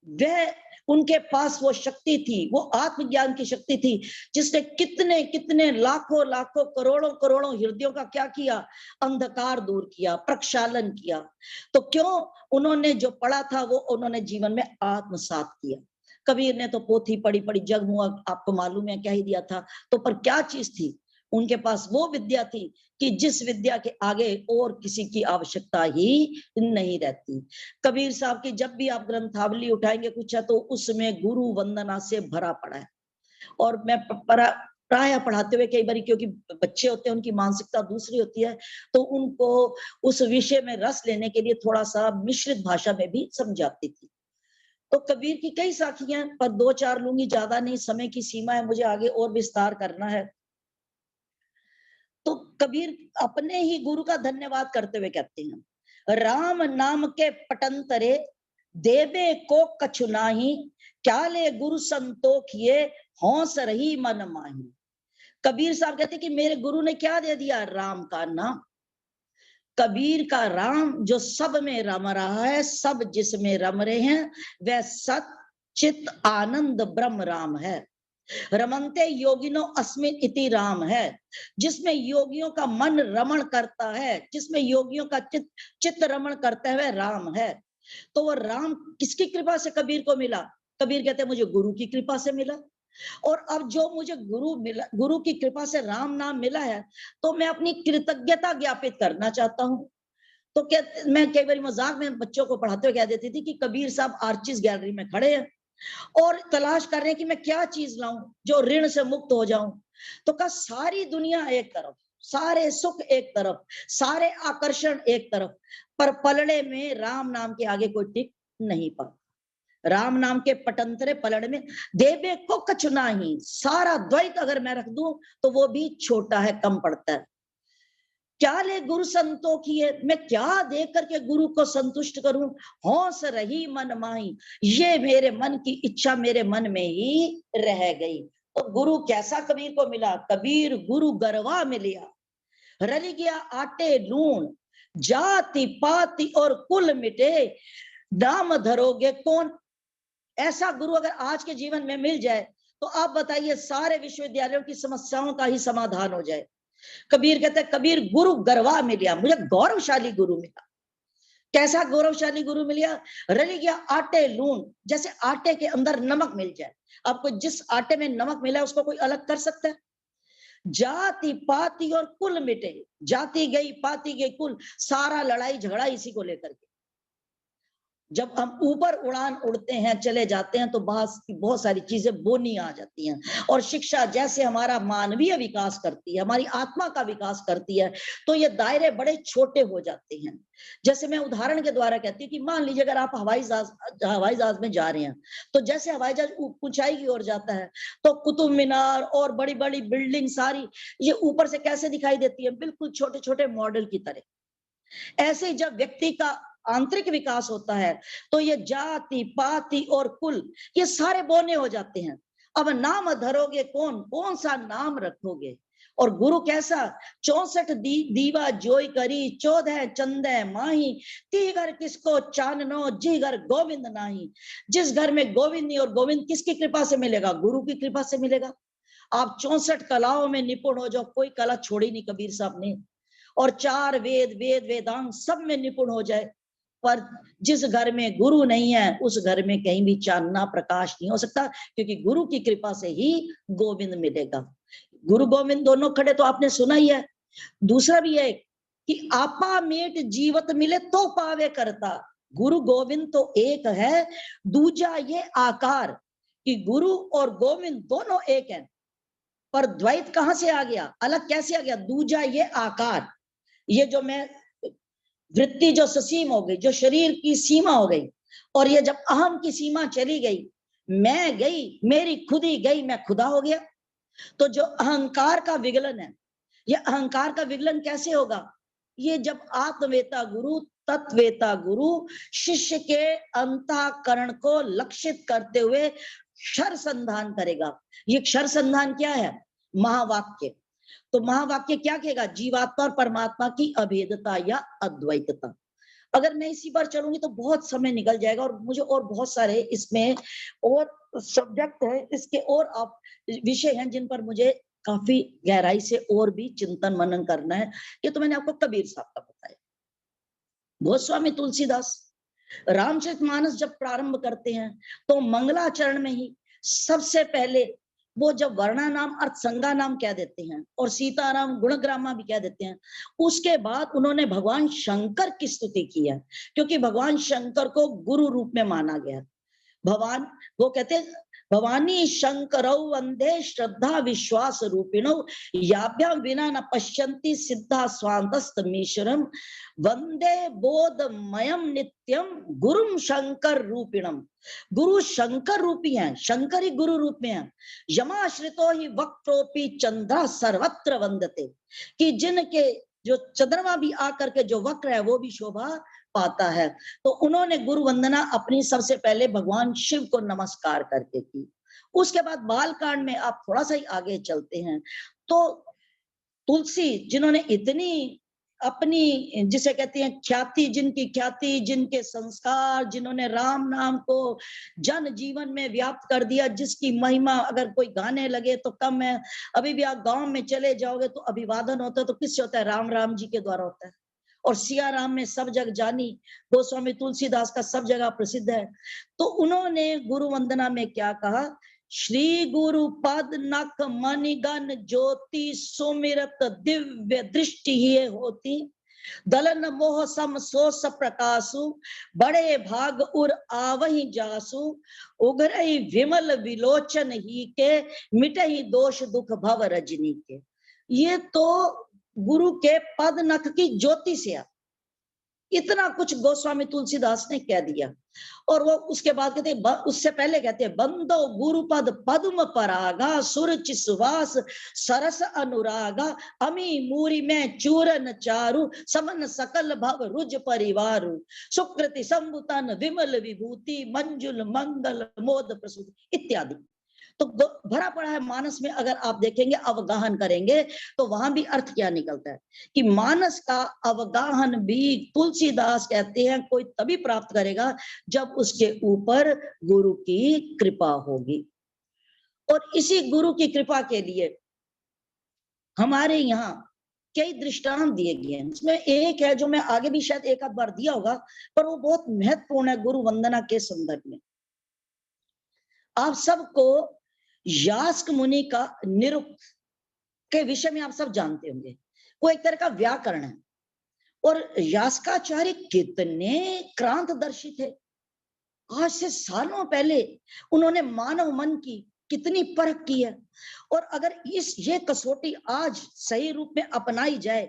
वह उनके पास वो शक्ति थी, वो आत्मज्ञान की शक्ति थी जिसने कितने कितने लाखों लाखों करोड़ों करोड़ों हृदयों का क्या किया? अंधकार दूर किया, प्रक्षालन किया। तो क्यों? उन्होंने जो पढ़ा था वो उन्होंने जीवन में आत्मसात किया। कबीर ने तो पोथी पढ़ी पढ़ी जग हुआ, आपको मालूम है क्या ही दिया था। तो पर क्या चीज थी? उनके पास वो विद्या थी कि जिस विद्या के आगे और किसी की आवश्यकता ही नहीं रहती। कबीर साहब की जब भी आप ग्रंथावली उठाएंगे कुछ है तो उसमें गुरु वंदना से भरा पड़ा है। और मैं प्राय पढ़ाते हुए कई बार, क्योंकि बच्चे होते हैं उनकी मानसिकता दूसरी होती है, तो उनको उस विषय में रस लेने के लिए थोड़ा सा मिश्रित भाषा में भी समझाती थी। तो कबीर की कई साखियां, पर 2-4 लूंगी, ज्यादा नहीं, समय की सीमा है, मुझे आगे और विस्तार करना है। तो कबीर अपने ही गुरु का धन्यवाद करते हुए कहते हैं, राम नाम के पटंतरे देवे को कछु नाही, क्या ले गुरु संतोख ये हौस रही मन माही। कबीर साहब कहते कि मेरे गुरु ने क्या दे दिया? राम का नाम। कबीर का राम जो सब में रम रहा है, सब जिसमें रम रहे हैं, वह सत चित आनंद ब्रह्म राम है। रमनते योगिनो अस्मिन इति राम है, जिसमें योगियों का मन रमण करता है, जिसमें योगियों का चित्त रमण करता है, वह राम है। तो वो राम किसकी कृपा से कबीर को मिला? कबीर कहते हैं मुझे गुरु की कृपा से मिला। और अब जो मुझे गुरु मिला, गुरु की कृपा से राम नाम मिला है, तो मैं अपनी कृतज्ञता ज्ञापित करना चाहता हूं। तो मैं कई बार मजाक में बच्चों को पढ़ाते हुए कह देती थी कि कबीर साहब आर्चिस गैलरी में खड़े हैं और तलाश कर रहे हैं कि मैं क्या चीज लाऊं जो ऋण से मुक्त हो जाऊं। तो कहा सारी दुनिया एक तरफ, सारे सुख एक तरफ, सारे आकर्षण एक तरफ, पर पलड़े में राम नाम के आगे कोई टिक नहीं पाता। राम नाम के पटंतरे पलड़े में देवे को कछु नाही, सारा द्वैत अगर मैं रख दूं तो वो भी छोटा है, कम पड़ता है। क्या ले गुरु संतोखी है, मैं क्या देख करके गुरु को संतुष्ट करूं? हौस रही मन माही, ये मेरे मन की इच्छा मेरे मन में ही रह गई। तो गुरु कैसा कबीर को मिला? कबीर गुरु गरवा मिलिया, रल गया आटे लूण, जाति पाति और कुल मिटे, नाम धरोगे कौन। ऐसा गुरु अगर आज के जीवन में मिल जाए तो आप बताइए सारे विश्वविद्यालयों की समस्याओं का ही समाधान हो जाए। कबीर कहते हैं कबीर गुरु गरवा मिलिया, मुझे गौरवशाली गुरु मिला। कैसा गौरवशाली गुरु मिला? रल गया आटे लूण, जैसे आटे के अंदर नमक मिल जाए। आपको जिस आटे में नमक मिला है उसको कोई अलग कर सकता है? जाति पाति और कुल मिटे, जाति गई पाति गई कुल, सारा लड़ाई झगड़ा इसी को लेकर के। जब हम ऊपर उड़ान उड़ते हैं, चले जाते हैं, तो बहुत सारी चीजें बोनी आ जाती हैं। और शिक्षा जैसे हमारा मानवीय विकास करती है, हमारी आत्मा का विकास करती है, तो ये दायरे बड़े छोटे हो जाते हैं। जैसे मैं उदाहरण के द्वारा कहती हूँ कि मान लीजिए अगर आप हवाई जहाज में जा रहे हैं, तो जैसे हवाई जहाज ऊंचाई की ओर जाता है तो कुतुब मीनार और बड़ी बड़ी बिल्डिंग सारी ये ऊपर से कैसे दिखाई देती है? बिल्कुल छोटे छोटे मॉडल की तरह। ऐसे जब व्यक्ति का आंतरिक विकास होता है तो ये जाति पाति और कुल ये सारे बोने हो जाते हैं। अब नाम धरोगे कौन, कौन सा नाम रखोगे? और गुरु कैसा? 64 दीवा जोई करी, 14 चंदे माही, ती घर किसको चाननो, जी घर गोविंद नाही। जिस घर में गोविंद नहीं, और गोविंद किसकी कृपा से मिलेगा? गुरु की कृपा से मिलेगा। आप 64 कलाओं में निपुण हो जाओ, कोई कला छोड़ी नहीं कबीर साहब ने, और 4 वेदांग सब में निपुण हो जाए, पर जिस घर में गुरु नहीं है उस घर में कहीं भी चांदना प्रकाश नहीं हो सकता, क्योंकि गुरु की कृपा से ही गोविंद मिलेगा। गुरु गोविंद दोनों खड़े तो आपने सुना ही है। दूसरा भी है कि आपा मेट जीवत मिले तो पावे करता, गुरु गोविंद तो एक है, दूजा ये आकार कि गुरु और गोविंद दोनों एक है, पर द्वैत कहां से आ गया, अलग कैसे आ गया? दूजा ये आकार, ये जो मैं वृत्ति जो ससीम हो गई, जो शरीर की सीमा हो गई, और ये जब अहम की सीमा चली गई, मैं गई, मेरी खुदी गई, मैं खुदा हो गया। तो जो अहंकार का विगलन है, ये अहंकार का विगलन कैसे होगा? ये जब आत्मवेता गुरु, तत्वेता गुरु शिष्य के अंतःकरण को लक्षित करते हुए क्षर संधान करेगा। ये क्षर संधान क्या है? महावाक्य। तो महावाक्य क्या कहेगा? जीवात्मा और परमात्मा की अभेदता या अद्वैतता। अगर मैं इसी पर चलूंगी तो बहुत समय निकल जाएगा, और मुझे और बहुत सारे इसमें और सब्जेक्ट है, इसके और आप विषय हैं जिन पर मुझे काफी गहराई से और भी चिंतन मनन करना है। ये तो मैंने आपको कबीर साहब का बताया। गोस्वामी तुलसीदास रामचरितमानस जब प्रारंभ करते हैं तो मंगलाचरण में ही सबसे पहले वो जब वर्णा नाम अर्थ संज्ञा नाम कह देते हैं और सीताराम गुणग्रामा भी कह देते हैं, उसके बाद उन्होंने भगवान शंकर की स्तुति की है, क्योंकि भगवान शंकर को गुरु रूप में माना गया। भगवान वो कहते हैं भवानी शंकरौ वंदे श्रद्धा विश्वास रूपिणौ याभ्याम विना न पश्यन्ति सिद्धा स्वान्तस्तमीश्वरम वंदे बोधमयम नित्यम गुरुम शंकर रूपिणम। गुरु शंकर रूपी हैं, शंकर ही गुरु रूप में है। यमाश्रितो ही वक्रोपी चंद्र सर्वत्र वंदते, कि जिनके जो चंद्रमा भी आकर के जो वक्र है वो भी शोभा पाता है। तो उन्होंने गुरु वंदना अपनी सबसे पहले भगवान शिव को नमस्कार करके की। उसके बाद बालकांड में आप थोड़ा सा ही आगे चलते हैं तो तुलसी जिन्होंने इतनी अपनी जिसे कहते हैं ख्याति, जिनकी ख्याति, जिनके संस्कार, जिन्होंने राम नाम को जन जीवन में व्याप्त कर दिया, जिसकी महिमा अगर कोई गाने लगे तो कम है। अभी भी आप गांव में चले जाओगे तो अभिवादन होता है तो किससे होता है? राम राम जी के द्वारा होता है। और सिया राम में सब जग जानी, गोस्वामी तुलसीदास का सब जगह प्रसिद्ध है। तो उन्होंने गुरु वंदना में क्या कहा? श्री गुरु पद नख मणिगण ज्योति सुमिरत दिव्य दृष्टि ही होती, दलन मोह सम सोस प्रकाशु बड़े भाग उर आवहि जासु उग्रहि विमल विलोचन ही के मिटहि दोष दुख भव रजनी के। ये तो गुरु के पद नख की ज्योति से इतना कुछ गोस्वामी तुलसीदास ने कह दिया। और वो उसके बाद कहते हैं, उससे पहले कहते हैं बंदो गुरुपद पद्म परागा सुरचि सुवास सरस अनुरागा अमी मूरी में चूरन चारु समन सकल भव रुज परिवारु सुकृति संबुतन विमल विभूति मंजुल मंगल मोद प्रसूति इत्यादि। तो भरा पड़ा है मानस में। अगर आप देखेंगे अवगाहन करेंगे तो वहां भी अर्थ क्या निकलता है कि मानस का अवगाहन भी तुलसीदास कहते हैं कोई तभी प्राप्त करेगा जब उसके ऊपर गुरु की कृपा होगी। और इसी गुरु की कृपा के लिए हमारे यहाँ कई दृष्टांत दिए गए हैं। इसमें एक है जो मैं आगे भी शायद एक आध बार दिया होगा, पर वो बहुत महत्वपूर्ण है गुरु वंदना के संदर्भ में। आप सबको यास्क मुनि का निरुक्त के विषय में आप सब जानते होंगे। वो एक तरह का व्याकरण है और यास्काचार्य कितने क्रांतदर्शी थे। आज से सालों पहले उन्होंने मानव मन की कितनी परख की है। और अगर ये कसौटी आज सही रूप में अपनाई जाए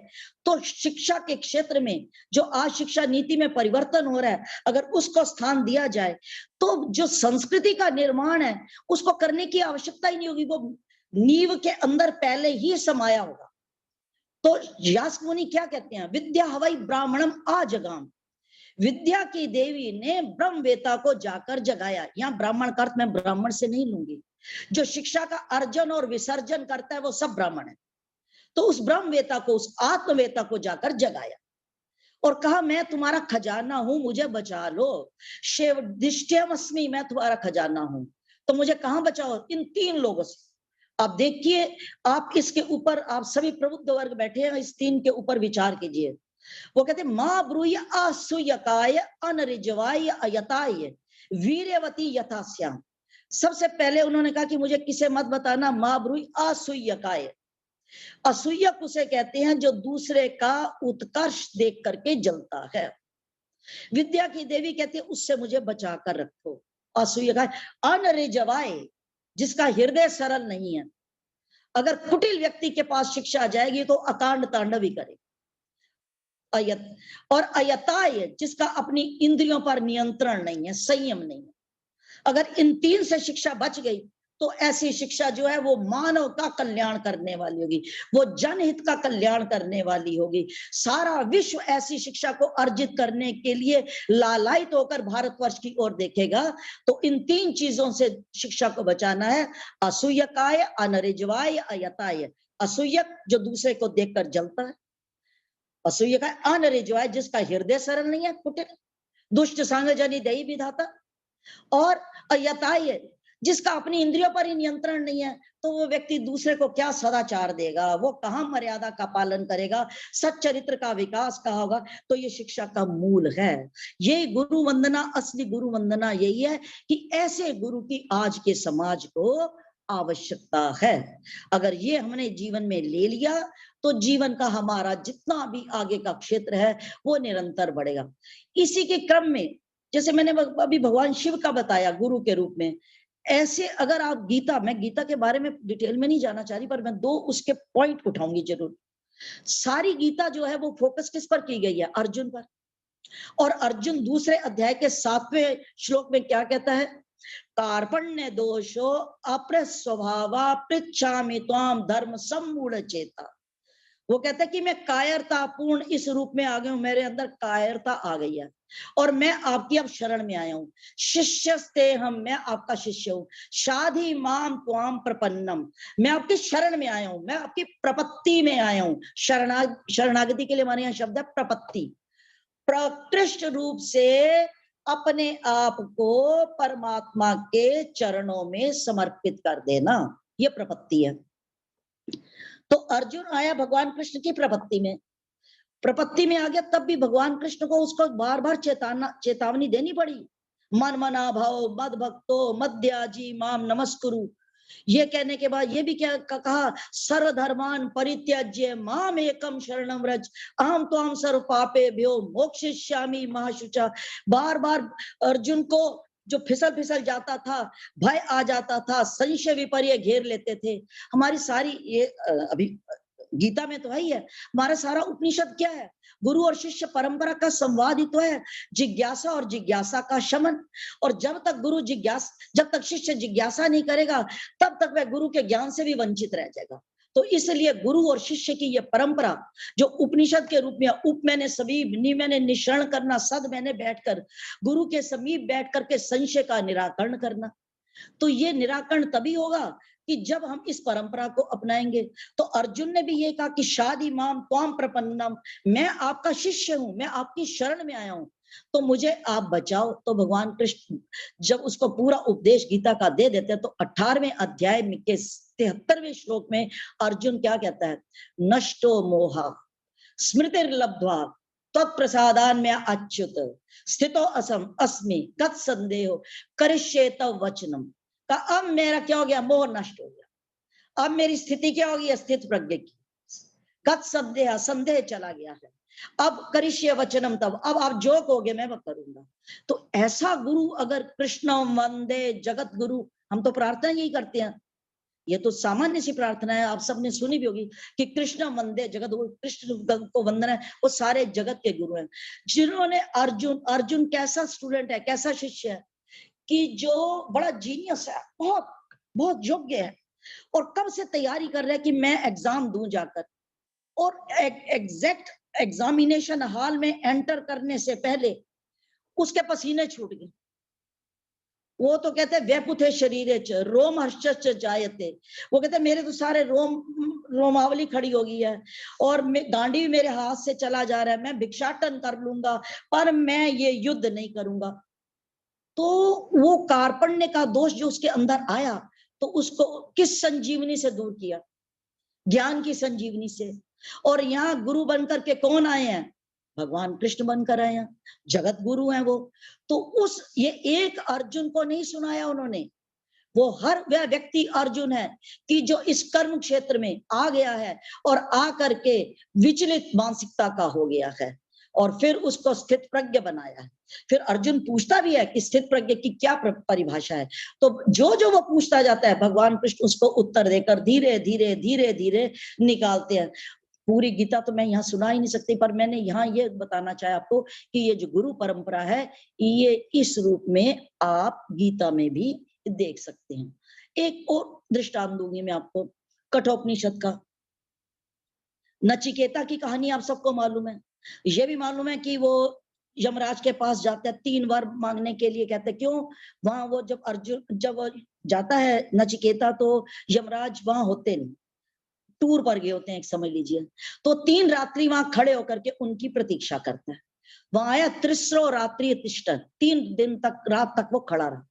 तो शिक्षा के क्षेत्र में जो आज शिक्षा नीति में परिवर्तन हो रहा है, अगर उसको स्थान दिया जाए तो जो संस्कृति का निर्माण है उसको करने की आवश्यकता ही नहीं होगी, वो नींव के अंदर पहले ही समाया होगा। तो यास्क मुनि क्या कहते हैं? विद्या हवै ब्राह्मणम आजगाम, विद्या की देवी ने ब्रह्मवेता को जाकर जगाया। यहाँ ब्राह्मण का अर्थ मैं ब्राह्मण से नहीं लूंगी, जो शिक्षा का अर्जन और विसर्जन करता है वो सब ब्राह्मण है। तो उस ब्रह्मवेता को, उस आत्मवेता को जाकर जगाया और कहा मैं तुम्हारा खजाना हूं, मुझे बचा लो। शिवदिष्टयमस्मि, मैं तुम्हारा खजाना हूं, तो मुझे कहां बचाओ? इन तीन लोगों से। आप देखिए, आप इसके ऊपर, आप सभी प्रबुद्ध वर्ग बैठे हैं, इस तीन के ऊपर विचार कीजिए। वो कहते मां ब्रूय असुयकाय अनरिजवाय अयताय वीर्यवती यथास्याम। सबसे पहले उन्होंने कहा कि मुझे किसे मत बताना, मां ब्रूय असुयकाय। असूयक उसे कहते हैं जो दूसरे का उत्कर्ष देख करके जलता है। विद्या की देवी कहती है उससे मुझे बचा कर रखो। असूयकाय। अनरिजवाय, जिसका हृदय सरल नहीं है। अगर कुटिल व्यक्ति के पास शिक्षा आ जाएगी तो अकांड तांडव ही करेगा। अयत और अयताय, जिसका अपनी इंद्रियों पर नियंत्रण नहीं है, संयम नहीं है। अगर इन तीन से शिक्षा बच गई तो ऐसी शिक्षा जो है वो मानव का कल्याण करने वाली होगी, वो जनहित का कल्याण करने वाली होगी। सारा विश्व ऐसी शिक्षा को अर्जित करने के लिए लालायित होकर भारतवर्ष की ओर देखेगा। तो इन तीन चीजों से शिक्षा को बचाना है, असूयकाय, अनरिजवाय, अयताय। असूयक जो दूसरे को देखकर जलता है, असूयकाय अनरिजवाय जिसका हृदय सरल नहीं है, कुटिल दुष्ट संग जनि दई विधाता, और अयताय जिसका अपनी इंद्रियों पर ही नियंत्रण नहीं है। तो वो व्यक्ति दूसरे को क्या सदाचार देगा, वो कहाँ मर्यादा का पालन करेगा, सच्चरित्र का विकास कहाँ होगा। तो ये शिक्षा का मूल है। ये गुरु वंदना, असली गुरु वंदना यही है कि ऐसे गुरु की आज के समाज को आवश्यकता है। अगर ये हमने जीवन में ले लिया तो जीवन का हमारा जितना भी आगे का क्षेत्र है वो निरंतर बढ़ेगा। इसी के क्रम में जैसे मैंने अभी भगवान शिव का बताया गुरु के रूप में, ऐसे अगर आप गीता, मैं गीता के बारे में डिटेल में नहीं जाना चाह रही, पर मैं 2 उसके पॉइंट उठाऊंगी जरूर। सारी गीता जो है वो फोकस किस पर की गई है? अर्जुन पर। और अर्जुन दूसरे अध्याय के 7वें श्लोक में क्या कहता है? कार्पण्य दोषो अप्रस्वभावा पृच्छामि त्वाम धर्म सम्मूढ़ चेता। वो कहता है कि मैं कायरतापूर्ण इस रूप में आ गया हूं, मेरे अंदर कायरता आ गई है और मैं आपकी अब शरण में आया हूं। शिष्यस्ते हम, मैं आपका शिष्य हूं। शाधि माम त्वाम प्रपन्नम, मैं आपकी शरण में आया हूं, मैं आपकी प्रपत्ति में आया हूं। शरणागति के लिए हमारे यहाँ शब्द है प्रपत्ति। प्रकृष्ट रूप से अपने आप को परमात्मा के चरणों में समर्पित कर देना, ये प्रपत्ति है। तो अर्जुन आया भगवान कृष्ण की प्रपत्ति में आ गया, तब भी भगवान कृष्ण को उसको बार बार चेतावनी देनी पड़ी। मन मना भाव मद भक्तो मद्याजी माम नमस्कुरु। ये कहने के बाद ये भी क्या कहा? सर्वधर्मान परित्यज्य माम एकम शरणम व्रज अहम त्वाम सर्व पापेभ्यो मोक्षयिष्यामि महाशुचा। बार बार अर्जुन को जो फिसल जाता था, भय आ जाता था, संशय विपर्य घेर लेते थे। हमारी सारी ये अभी गीता में तो है ही है, हमारा सारा उपनिषद क्या है? गुरु और शिष्य परंपरा का संवाद ही तो है, जिज्ञासा और जिज्ञासा का शमन। और जब तक शिष्य जिज्ञासा नहीं करेगा तब तक वह गुरु के ज्ञान से भी वंचित रह जाएगा। तो इसलिए गुरु और शिष्य की यह परंपरा जो उपनिषद के रूप में, उप मैंने समीप, नि मैंने निशरण करना, सद मैंने बैठकर गुरु के समीप बैठ करके संशय का निराकरण करना। तो ये निराकरण तभी होगा कि जब हम इस परंपरा को अपनाएंगे। तो अर्जुन ने भी ये कहा कि शादी माम त्वाम प्रपन्नम, मैं आपका शिष्य हूं, मैं आपकी शरण में आया हूं, तो मुझे आप बचाओ। तो भगवान कृष्ण जब उसको पूरा उपदेश गीता का दे देते हैं तो 18वें अध्याय के 73वें श्लोक में अर्जुन क्या कहता है? नष्टो मोहा स्मृतिर्लब्ध्वा तत्प्रसादान में अच्युत स्थितो असम अस्मि कत संदेहो करिष्ये तव वचनम। का अब मेरा क्या हो गया? मोह नष्ट हो गया। अब मेरी स्थिति क्या होगी? स्थित प्रज्ञ की। कत संदेह, संदेह चला गया है। अब करिष्ये वचनम तब, अब आप जो कहोगे मैं वो करूंगा। तो ऐसा गुरु अगर कृष्ण वंदे जगत गुरु, हम तो प्रार्थना यही करते हैं, ये तो सामान्य सी प्रार्थना है, आप सबने सुनी भी होगी कि कृष्ण वंदे जगत गुरु, कृष्ण को वंदना है, वो सारे जगत के गुरु हैं। जिन्होंने अर्जुन कैसा स्टूडेंट है, कैसा शिष्य है कि जो बड़ा जीनियस है, बहुत बहुत योग्य है और कब से तैयारी कर रहा है कि मैं एग्जाम दूं जाकर। और एग्जैक्ट एग्जामिनेशन हॉल में एंटर करने से पहले उसके पसीने छूट गए। वो तो कहते व्यपुथे शरीरे च रोम हर्ष जायते, वो कहते मेरे तो सारे रोमावली खड़ी हो गई है और गांडी भी मेरे हाथ से चला जा रहा है, मैं भिक्षाटन कर लूंगा पर मैं ये युद्ध नहीं करूंगा। तो वो कार्पण्य का दोष जो उसके अंदर आया तो उसको किस संजीवनी से दूर किया? ज्ञान की संजीवनी से। और यहाँ गुरु बनकर के कौन आए हैं? भगवान कृष्ण बनकर आए हैं, जगत गुरु हैं वो। तो ये एक अर्जुन को नहीं सुनाया उन्होंने, वो हर वह व्यक्ति अर्जुन है कि जो इस कर्म क्षेत्र में आ गया है और आ करके विचलित मानसिकता का हो गया है और फिर उसको स्थित प्रज्ञ बनाया है। फिर अर्जुन पूछता भी है कि स्थित प्रज्ञ की क्या परिभाषा है। तो जो वो पूछता जाता है भगवान कृष्ण उसको उत्तर देकर धीरे धीरे धीरे धीरे निकालते हैं। पूरी गीता तो मैं यहाँ सुना ही नहीं सकती, पर मैंने यहाँ ये बताना चाहा आपको कि ये जो गुरु परंपरा है ये इस रूप में आप गीता में भी देख सकते हैं। एक और दृष्टांत दूंगी मैं आपको कठोपनिषद का। नचिकेता की कहानी आप सबको मालूम है। ये भी मालूम है कि वो यमराज के पास जाते हैं 3 वर मांगने के लिए। कहते क्यों? वहां वो जब वो जाता है नचिकेता तो यमराज वहां होते नहीं, टूर पर गए होते हैं एक समझ लीजिए। तो 3 रात्रि वहां खड़े होकर के उनकी प्रतीक्षा करता है। वहां आया 3 रात्रि तिष्ठन, 3 दिन तक रात तक वो खड़ा रहा।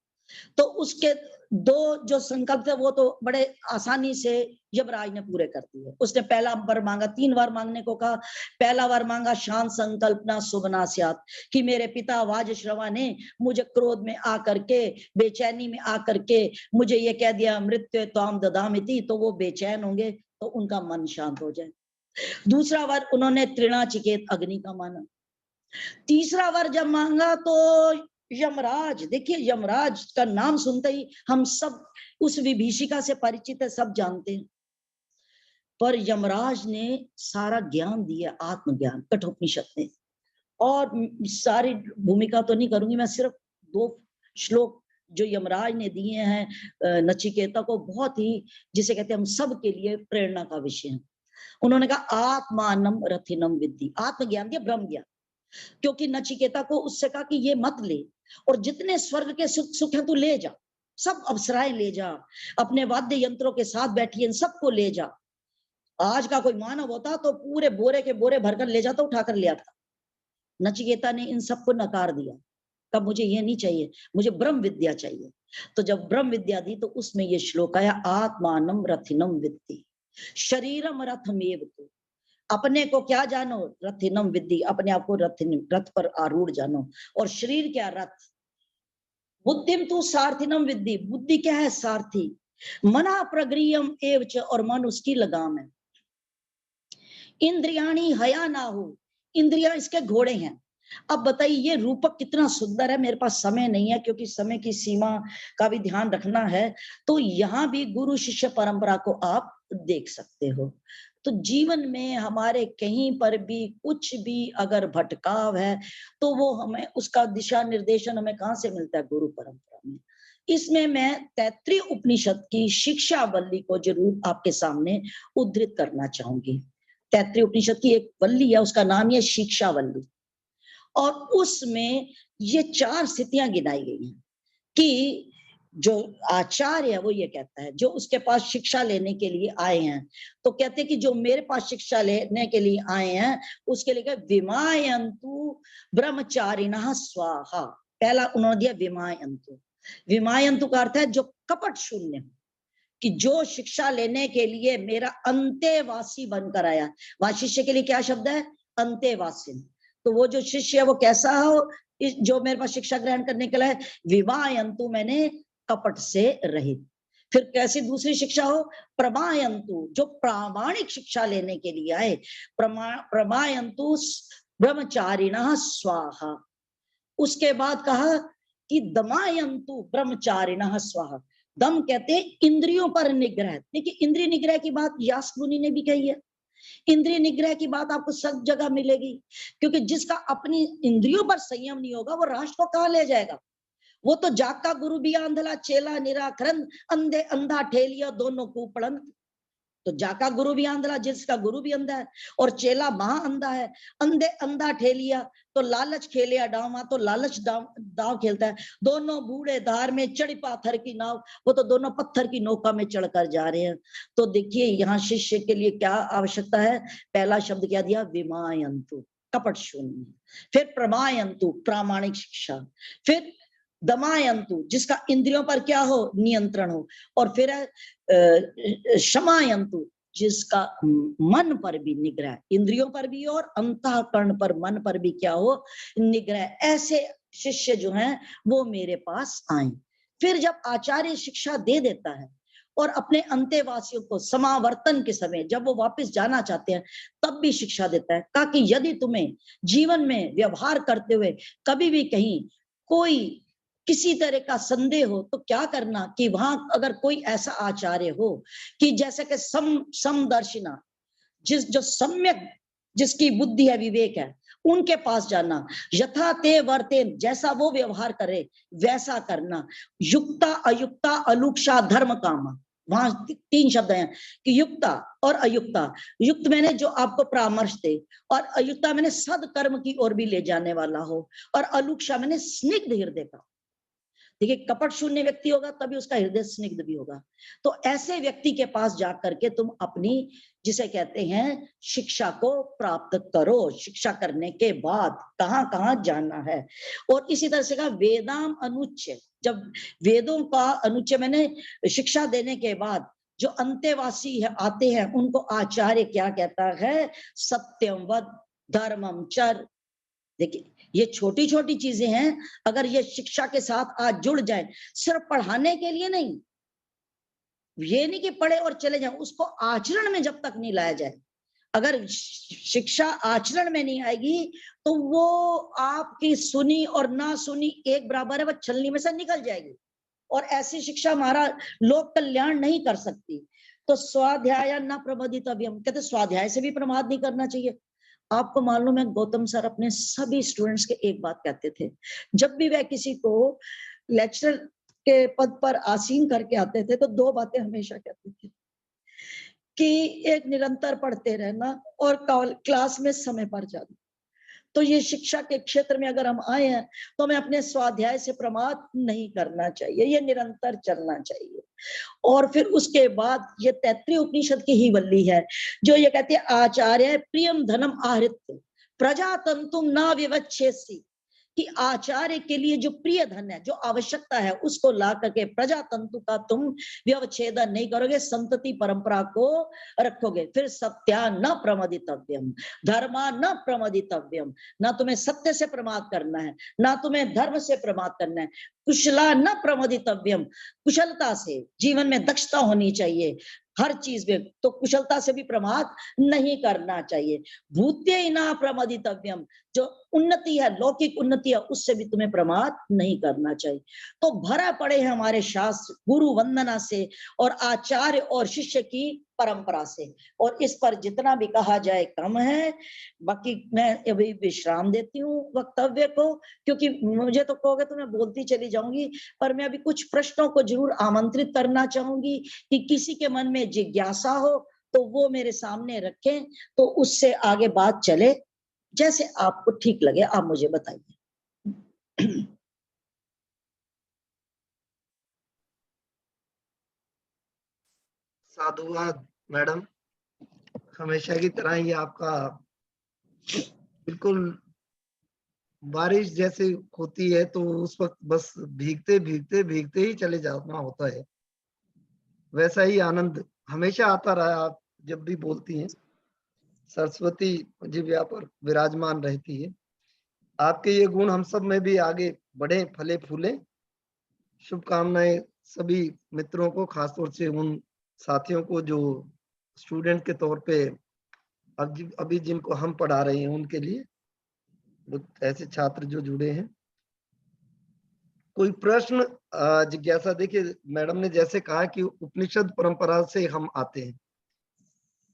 तो उसके दो जो संकल्प थे वो तो बड़े आसानी से यमराज ने पूरे कर दिए। उसने पहला वर मांगा, 3 बार मांगने को कहा। पहला वर मांगा शांत संकल्पना शुभना स्यात्, कि मेरे पिता वाजश्रवा ने मुझे क्रोध में आकर के, बेचैनी में आकर के मुझे ये कह दिया मृत्यु त्वाम ददामिति, तो वो बेचैन होंगे तो उनका मन शांत हो जाए। दूसरा वर उन्होंने तृणाचिकेत अग्नि का माना। तीसरा वर जब मांगा तो यमराज, देखिए यमराज का नाम सुनते ही हम सब उस विभीषिका से परिचित है, सब जानते हैं। पर यमराज ने सारा ज्ञान दिया, आत्मज्ञान कठोपनिषद ने। और सारी भूमिका तो नहीं करूंगी मैं, सिर्फ 2 श्लोक जो यमराज ने दिए हैं नचिकेता को, बहुत ही जिसे कहते हैं हम सब के लिए प्रेरणा का विषय है। उन्होंने कहा आत्मानम रथिनम विद्धि, आत्मज्ञान दिया, ब्रह्म ज्ञान। क्योंकि नचिकेता को उससे कहा कि ये मत ले, और जितने स्वर्ग के सुख हैं तू ले जा, सब अप्सराएं ले जा, अपने वाद्य यंत्रों के साथ बैठी इन सबको ले जा। आज का कोई मानव होता तो पूरे बोरे के बोरे भरकर ले जाता, उठाकर ले आता। नचिकेता ने इन सबको नकार दिया, कब मुझे ये नहीं चाहिए, मुझे ब्रह्म विद्या चाहिए। तो जब ब्रह्म विद्या दी तो उसमें ये श्लोक आया आत्मानम रथिनम विद्धि शरीरम रथमेव तु, अपने को क्या जानो, रथिनम विद्धि, अपने आप को रथ पर आरूढ़ जानो। और शरीर क्या, रथ। बुद्धिम तू सारथिनम विद्धि, बुद्धि क्या है, सारथी। मना प्रगृहम एवच, और मन उसकी लगाम है। इंद्रियाणी हया ना हो, इंद्रिया इसके घोड़े हैं। अब बताइए ये रूपक कितना सुंदर है। मेरे पास समय नहीं है क्योंकि समय की सीमा का भी ध्यान रखना है। तो यहाँ भी गुरु शिष्य परंपरा को आप देख सकते हो। तो जीवन में हमारे कहीं पर भी कुछ भी अगर भटकाव है तो वो हमें उसका दिशा निर्देशन हमें कहाँ से मिलता है, गुरु परंपरा में। इसमें मैं तैत्तिरीय उपनिषद की शिक्षावल्ली को जरूर आपके सामने उद्धृत करना चाहूंगी। तैत्तिरीय उपनिषद की एक वल्ली है, उसका नाम है शिक्षावल्ली, और उसमें ये 4 स्थितियां गिनाई गई हैं कि जो आचार्य है वो ये कहता है, जो उसके पास शिक्षा लेने के लिए आए हैं, तो कहते हैं कि जो मेरे पास शिक्षा लेने के लिए आए हैं उसके लिए विमायन्तु ब्रह्मचारिणः स्वाहा। पहला उन्होंने दिया विमायन्तु। विमायन्तु का अर्थ है जो कपट शून्य, कि जो शिक्षा लेने के लिए मेरा अंतेवासी बनकर आया। वहां शिष्य के लिए क्या शब्द है, अंतेवासी। तो वो जो शिष्य है वो कैसा हो, जो मेरे पास शिक्षा ग्रहण करने के लिए विवायन्तु, मैंने कपट से रहित। फिर कैसी दूसरी शिक्षा हो, प्रमायन्तु, जो प्रामाणिक शिक्षा लेने के लिए आए। प्रमायन्तु ब्रह्मचारिणः स्वाहा। उसके बाद कहा कि दमायन्तु ब्रह्मचारिणः स्वाहा। दम कहते हैं इंद्रियों पर निग्रह। देखिए इंद्रिय निग्रह की बात यास्क मुनि ने भी कही है। इंद्रिय निग्रह की बात आपको सब जगह मिलेगी, क्योंकि जिसका अपनी इंद्रियों पर संयम नहीं होगा वो राष्ट्र को कहां ले जाएगा। वो तो जाका गुरु भी आंधला, चेला निराकरण, अंधे अंधा ठेलिया दोनों कुपड़ंत। तो जाका गुरु भी आंधला, जिसका गुरु भी अंधा है, और चेला महा अंधा है। अंधे अंधा ठेलिया, तो लालच खेलिया डावा, तो लालच दाव खेलता है। दोनों बूढ़े धार में चढ़ी पाथर की नाव, वो तो दोनों पत्थर की नौका में चढ़कर जा रहे हैं। तो देखिए यहाँ शिष्य के लिए क्या आवश्यकता है। पहला शब्द क्या दिया, विमायन्तु, कपट शून्य। फिर प्रमायन्तु, प्रामाणिक शिक्षा। फिर दमायन्तु, जिसका इंद्रियों पर क्या हो, नियंत्रण हो। और फिर शमायन्तु, जिसका मन पर भी निग्रह, इंद्रियों पर भी और अंतःकरण पर, मन पर भी क्या हो, निग्रह। ऐसे शिष्य जो हैं वो मेरे पास आए। फिर जब आचार्य शिक्षा दे देता है और अपने अंतेवासियों को समावर्तन के समय जब वो वापस जाना चाहते हैं तब भी शिक्षा देता है, कहा कि यदि तुम्हें जीवन में व्यवहार करते हुए कभी भी कहीं कोई किसी तरह का संदेह हो तो क्या करना, कि वहां अगर कोई ऐसा आचार्य हो कि जैसे कि समदर्शिना, जो सम्यक, जिसकी बुद्धि है, विवेक है, उनके पास जाना। यथा ते वर्ते, जैसा वो व्यवहार करे वैसा करना। युक्ता अयुक्ता अलुक्षा धर्म कामा, वहां 3 शब्द हैं कि युक्ता और अयुक्ता। युक्त मैंने जो आपको परामर्श दे, और अयुक्ता मैंने सदकर्म की ओर भी ले जाने वाला हो, और अलुक्षा मैंने स्निग्ध हृदय का। देखिए, कपट शून्य व्यक्ति होगा तभी उसका हृदय स्निग्ध भी होगा। तो ऐसे व्यक्ति के पास जा करके तुम अपनी, जिसे कहते हैं, शिक्षा को प्राप्त करो। शिक्षा करने के बाद कहाँ कहाँ जाना है। और इसी तरह से कहा वेदाम अनुच्चय, जब वेदों का अनुच्चय मैंने शिक्षा देने के बाद जो अंतेवासी है आते हैं उनको आचार्य क्या कहता है, सत्यम वद धर्मम चर। देखिए, ये छोटी छोटी चीजें हैं, अगर ये शिक्षा के साथ आज जुड़ जाए, सिर्फ पढ़ाने के लिए नहीं, ये नहीं कि पढ़े और चले जाए, उसको आचरण में जब तक नहीं लाया जाए, अगर शिक्षा आचरण में नहीं आएगी तो वो आपकी सुनी और ना सुनी एक बराबर है, वह छलनी में से निकल जाएगी। और ऐसी शिक्षा हमारा लोक कल्याण नहीं कर सकती। तो स्वाध्याय न प्रमोदितव्यम, कहते स्वाध्याय से भी प्रमाद नहीं करना चाहिए। आपको मालूम है, गौतम सर अपने सभी स्टूडेंट्स के एक बात कहते थे, जब भी वह किसी को लेक्चर के पद पर आसीन करके आते थे तो दो बातें हमेशा कहते थे कि एक निरंतर पढ़ते रहना और क्लास में समय पर जाना। तो ये शिक्षा के क्षेत्र में अगर हम आए हैं तो हमें अपने स्वाध्याय से प्रमाद नहीं करना चाहिए, ये निरंतर चलना चाहिए। और फिर उसके बाद ये तैत्तिरीय उपनिषद की ही वल्ली है जो ये कहती है, आचार्य प्रियम धनम आहृत्य प्रजातंतुम न विवच्छेसी, कि आचार्य के लिए जो प्रिय धन है, जो आवश्यकता है, उसको ला करके प्रजातंतु का तुम व्यवच्छेदन नहीं करोगे, संतति परंपरा को रखोगे। फिर सत्या न प्रमदितव्यम, धर्मा न प्रमदितव्यम, ना तुम्हें सत्य से प्रमाद करना है, ना तुम्हें धर्म से प्रमाद करना है। कुशला न प्रमदितव्यम, कुशलता से जीवन में दक्षता होनी चाहिए हर चीज में, तो कुशलता से भी प्रमाद नहीं करना चाहिए। भूत्य न प्रमदितव्यम, जो उन्नति है, लौकिक उन्नति है, उससे भी तुम्हें प्रमाद नहीं करना चाहिए। तो भरा पड़े हैं हमारे शास्त्र गुरु वंदना से और आचार्य और शिष्य की परंपरा से, और इस पर जितना भी कहा जाए कम है। बाकी मैं अभी विश्राम देती हूँ वक्तव्य को, क्योंकि मुझे तो कहोगे तो मैं बोलती चली जाऊंगी, पर मैं अभी कुछ प्रश्नों को जरूर आमंत्रित करना चाहूंगी कि किसी के मन में जिज्ञासा हो तो वो मेरे सामने रखें, तो उससे आगे बात चले। जैसे आपको ठीक लगे आप मुझे बताइए। साधुवाद मैडम, हमेशा की तरह ही आपका बिल्कुल बारिश जैसे होती है तो उस वक्त बस भीगते भीगते भीगते ही चले जाना होता है, वैसा ही आनंद हमेशा आता रहा। आप जब भी बोलती हैं सरस्वती जी यहाँ पर विराजमान रहती है। आपके ये गुण हम सब में भी आगे बढ़े, फले फूले। शुभकामनाएं सभी मित्रों को, खासतौर से उन साथियों को जो स्टूडेंट के तौर पे अभी जिनको हम पढ़ा रहे हैं, उनके लिए, ऐसे छात्र जो जुड़े हैं। कोई प्रश्न, जिज्ञासा? देखिए मैडम ने जैसे कहा कि उपनिषद परंपरा से हम आते हैं,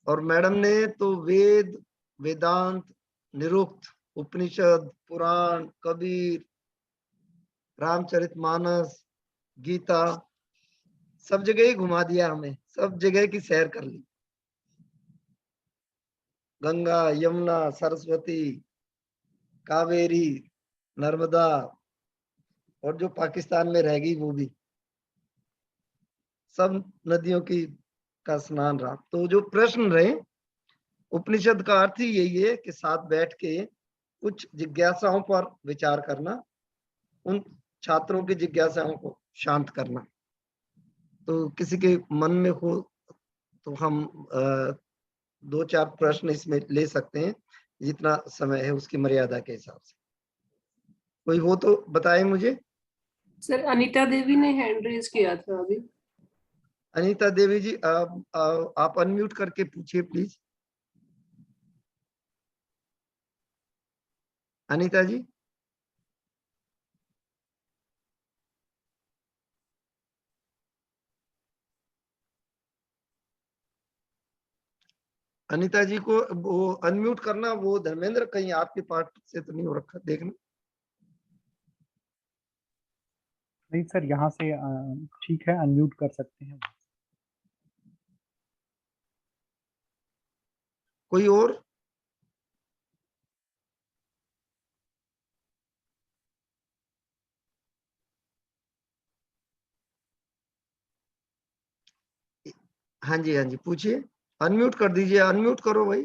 और मैडम ने तो वेद, वेदांत, निरुक्त, उपनिषद, पुराण, कबीर, रामचरितमानस, गीता, सब जगह ही घुमा दिया हमें, सब जगह की सैर कर ली। गंगा, यमुना, सरस्वती, कावेरी, नर्मदा, और जो पाकिस्तान में रह गई वो भी, सब नदियों की का स्नान रहा। तो जो प्रश्न रहे, उपनिषद का अर्थ ही यही है कि साथ बैठ के कुछ जिज्ञासाओं पर विचार करना, उन छात्रों की जिज्ञासाओं को शांत करना। तो किसी के मन में हो तो हम 2-4 प्रश्न इसमें ले सकते हैं, जितना समय है उसकी मर्यादा के हिसाब से। कोई हो तो बताएं मुझे। सर अनीता देवी ने हैंड रेज किया था अभी। अनीता देवी जी, आप अनम्यूट करके पूछिए प्लीज। अनीता जी। अनीता जी को वो अनम्यूट करना, वो धर्मेंद्र कहीं आपके पार्ट से तो नहीं हो रखा, देखना। नहीं सर, यहाँ से ठीक है, अनम्यूट कर सकते हैं। कोई और? हाँ जी पूछिए, अनम्यूट कर दीजिए, अनम्यूट करो भाई।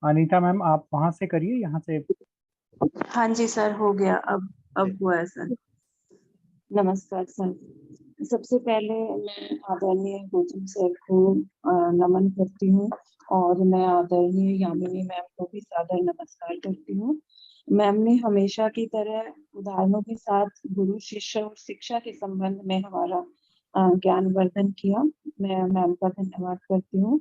अनीता मैम आप वहां से करिए, यहाँ से। हाँ जी सर, हो गया। अब हुआ है सर। नमस्कार सर। सबसे पहले मैं आदरणीय गौतम सर को नमन करती हूँ, और मैं आदरणीय यामिनी मैम को भी सादर नमस्कार करती हूँ। मैम ने हमेशा की तरह उदाहरणों के साथ गुरु शिष्य और शिक्षा के संबंध में हमारा ज्ञानवर्धन किया। मैं मैम का धन्यवाद करती हूँ।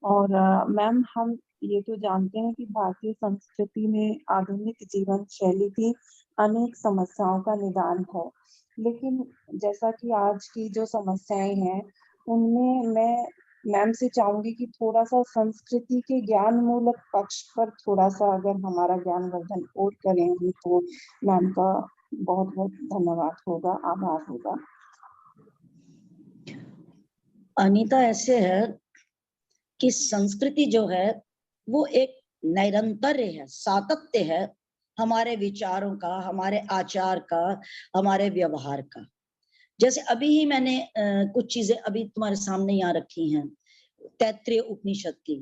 और मैम, हम ये तो जानते हैं कि भारतीय संस्कृति में आधुनिक जीवन शैली की अनेक समस्याओं का निदान है, लेकिन जैसा कि आज की जो समस्याएं हैं उनमें मैं मैम से चाहूंगी कि थोड़ा सा संस्कृति के ज्ञान मूलक पक्ष पर थोड़ा सा अगर हमारा ज्ञानवर्धन और करेंगे तो मैम का बहुत बहुत धन्यवाद होगा, आभार होगा। अनीता, ऐसे है कि संस्कृति जो है वो एक निरंतर है, सातत्य है हमारे विचारों का, हमारे आचार का, हमारे व्यवहार का। जैसे अभी ही मैंने कुछ चीजें अभी तुम्हारे सामने यहाँ रखी हैं तैत्तिरीय उपनिषद की,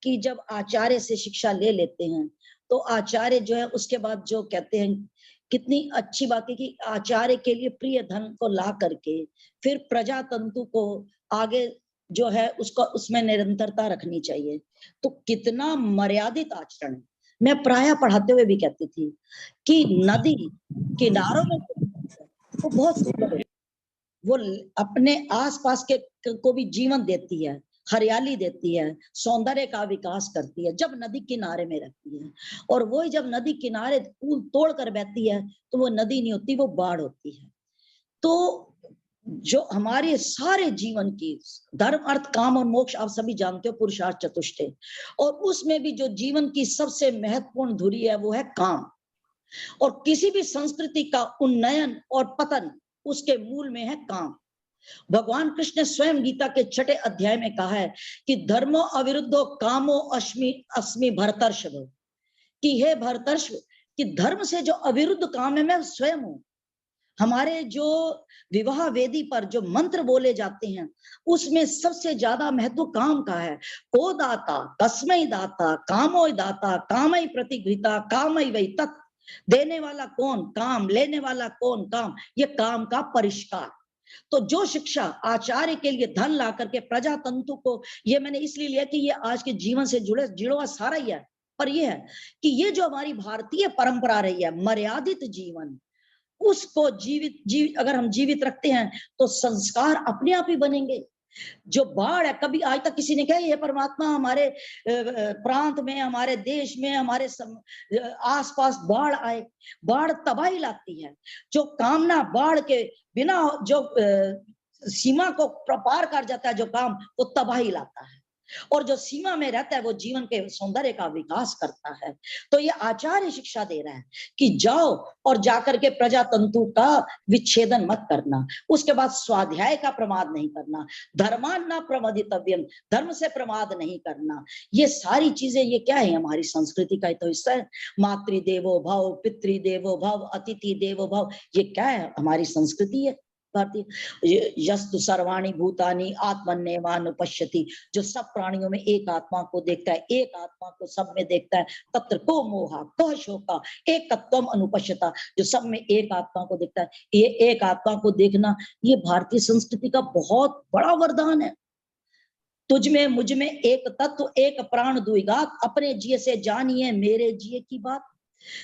कि जब आचार्य से शिक्षा ले लेते हैं तो आचार्य जो है उसके बाद जो कहते हैं, कितनी अच्छी बात है कि आचार्य के लिए प्रिय धन को ला करके फिर प्रजातंतु को आगे जो है उसको उसमें निरंतरता रखनी चाहिए। तो कितना मर्यादित आचरण है। मैं प्रायः पढ़ाते हुए भी कहती थी कि नदी किनारों में वो बहुत सुंदर है, वो अपने आसपास के को भी जीवन देती है, हरियाली देती है, सौंदर्य का विकास करती है जब नदी किनारे में रहती है। और वो जब नदी किनारे पुल तोड़ कर बहती है तो वो नदी नहीं होती, वो बाढ़ होती है। तो जो हमारे सारे जीवन की धर्म अर्थ काम और मोक्ष, आप सभी जानते हो, पुरुषार्थ चतुष्टय, और उसमें भी जो जीवन की सबसे महत्वपूर्ण धुरी है वो है काम। और किसी भी संस्कृति का उन्नयन और पतन उसके मूल में है काम। भगवान कृष्ण ने स्वयं गीता के 6 अध्याय में कहा है कि धर्मो अविरुद्धो कामो अस्मि भरतर्षभ, कि हे भरतर्षभ, कि धर्म से जो अविरुद्ध काम है मैं स्वयं हूं। हमारे जो विवाह वेदी पर जो मंत्र बोले जाते हैं उसमें सबसे ज्यादा महत्व काम का है। को दाता कस्मै दाता कामो दाता कामई प्रतिगृहीता कामई वै तत्, देने वाला कौन? काम। लेने वाला कौन? काम। ये काम का परिष्कार। तो जो शिक्षा आचार्य के लिए धन ला करके प्रजातंतु को, ये मैंने इसलिए लिया कि ये आज के जीवन से जुड़ा हुआ सारा ही है, पर ये है कि ये जो हमारी भारतीय परंपरा रही है मर्यादित जीवन, उसको अगर हम जीवित रखते हैं तो संस्कार अपने आप ही बनेंगे। जो बाढ़ है, कभी आज तक किसी ने कहा ये परमात्मा हमारे प्रांत में, हमारे देश में, हमारे आसपास बाढ़ आए? बाढ़ तबाही लाती है। जो कामना बाढ़ के बिना जो सीमा को पार कर जाता है, जो काम, वो तबाही लाता है। और जो सीमा में रहता है वो जीवन के सौंदर्य का विकास करता है। तो ये आचार्य शिक्षा दे रहा है कि जाओ और जाकर के प्रजातंतु का विच्छेदन मत करना, उसके बाद स्वाध्याय का प्रमाद नहीं करना, धर्मान न प्रमदितव्यम, धर्म से प्रमाद नहीं करना। ये सारी चीजें, ये क्या है? हमारी संस्कृति का तो हिस्सा है। मातृदेवो भव, पितृदेवो भव, अतिथि देवो भव, ये क्या है? हमारी संस्कृति है भारतीय। यस्तु सर्वाणि भूतानि आत्मन्येवानुपश्यति, जो सब प्राणियों में एक आत्मा को देखता है, एक आत्मा को सब में देखता है। तत्र को मोहा को शोका एकत्वम अनुपश्यता, जो सब में एक आत्मा को देखता है। ये एक आत्मा को देखना, ये भारतीय संस्कृति का बहुत बड़ा वरदान है। तुझ में मुझ में एक तत्व, एक प्राण दुईगात, अपने जिये से जानिए मेरे जिये की बात।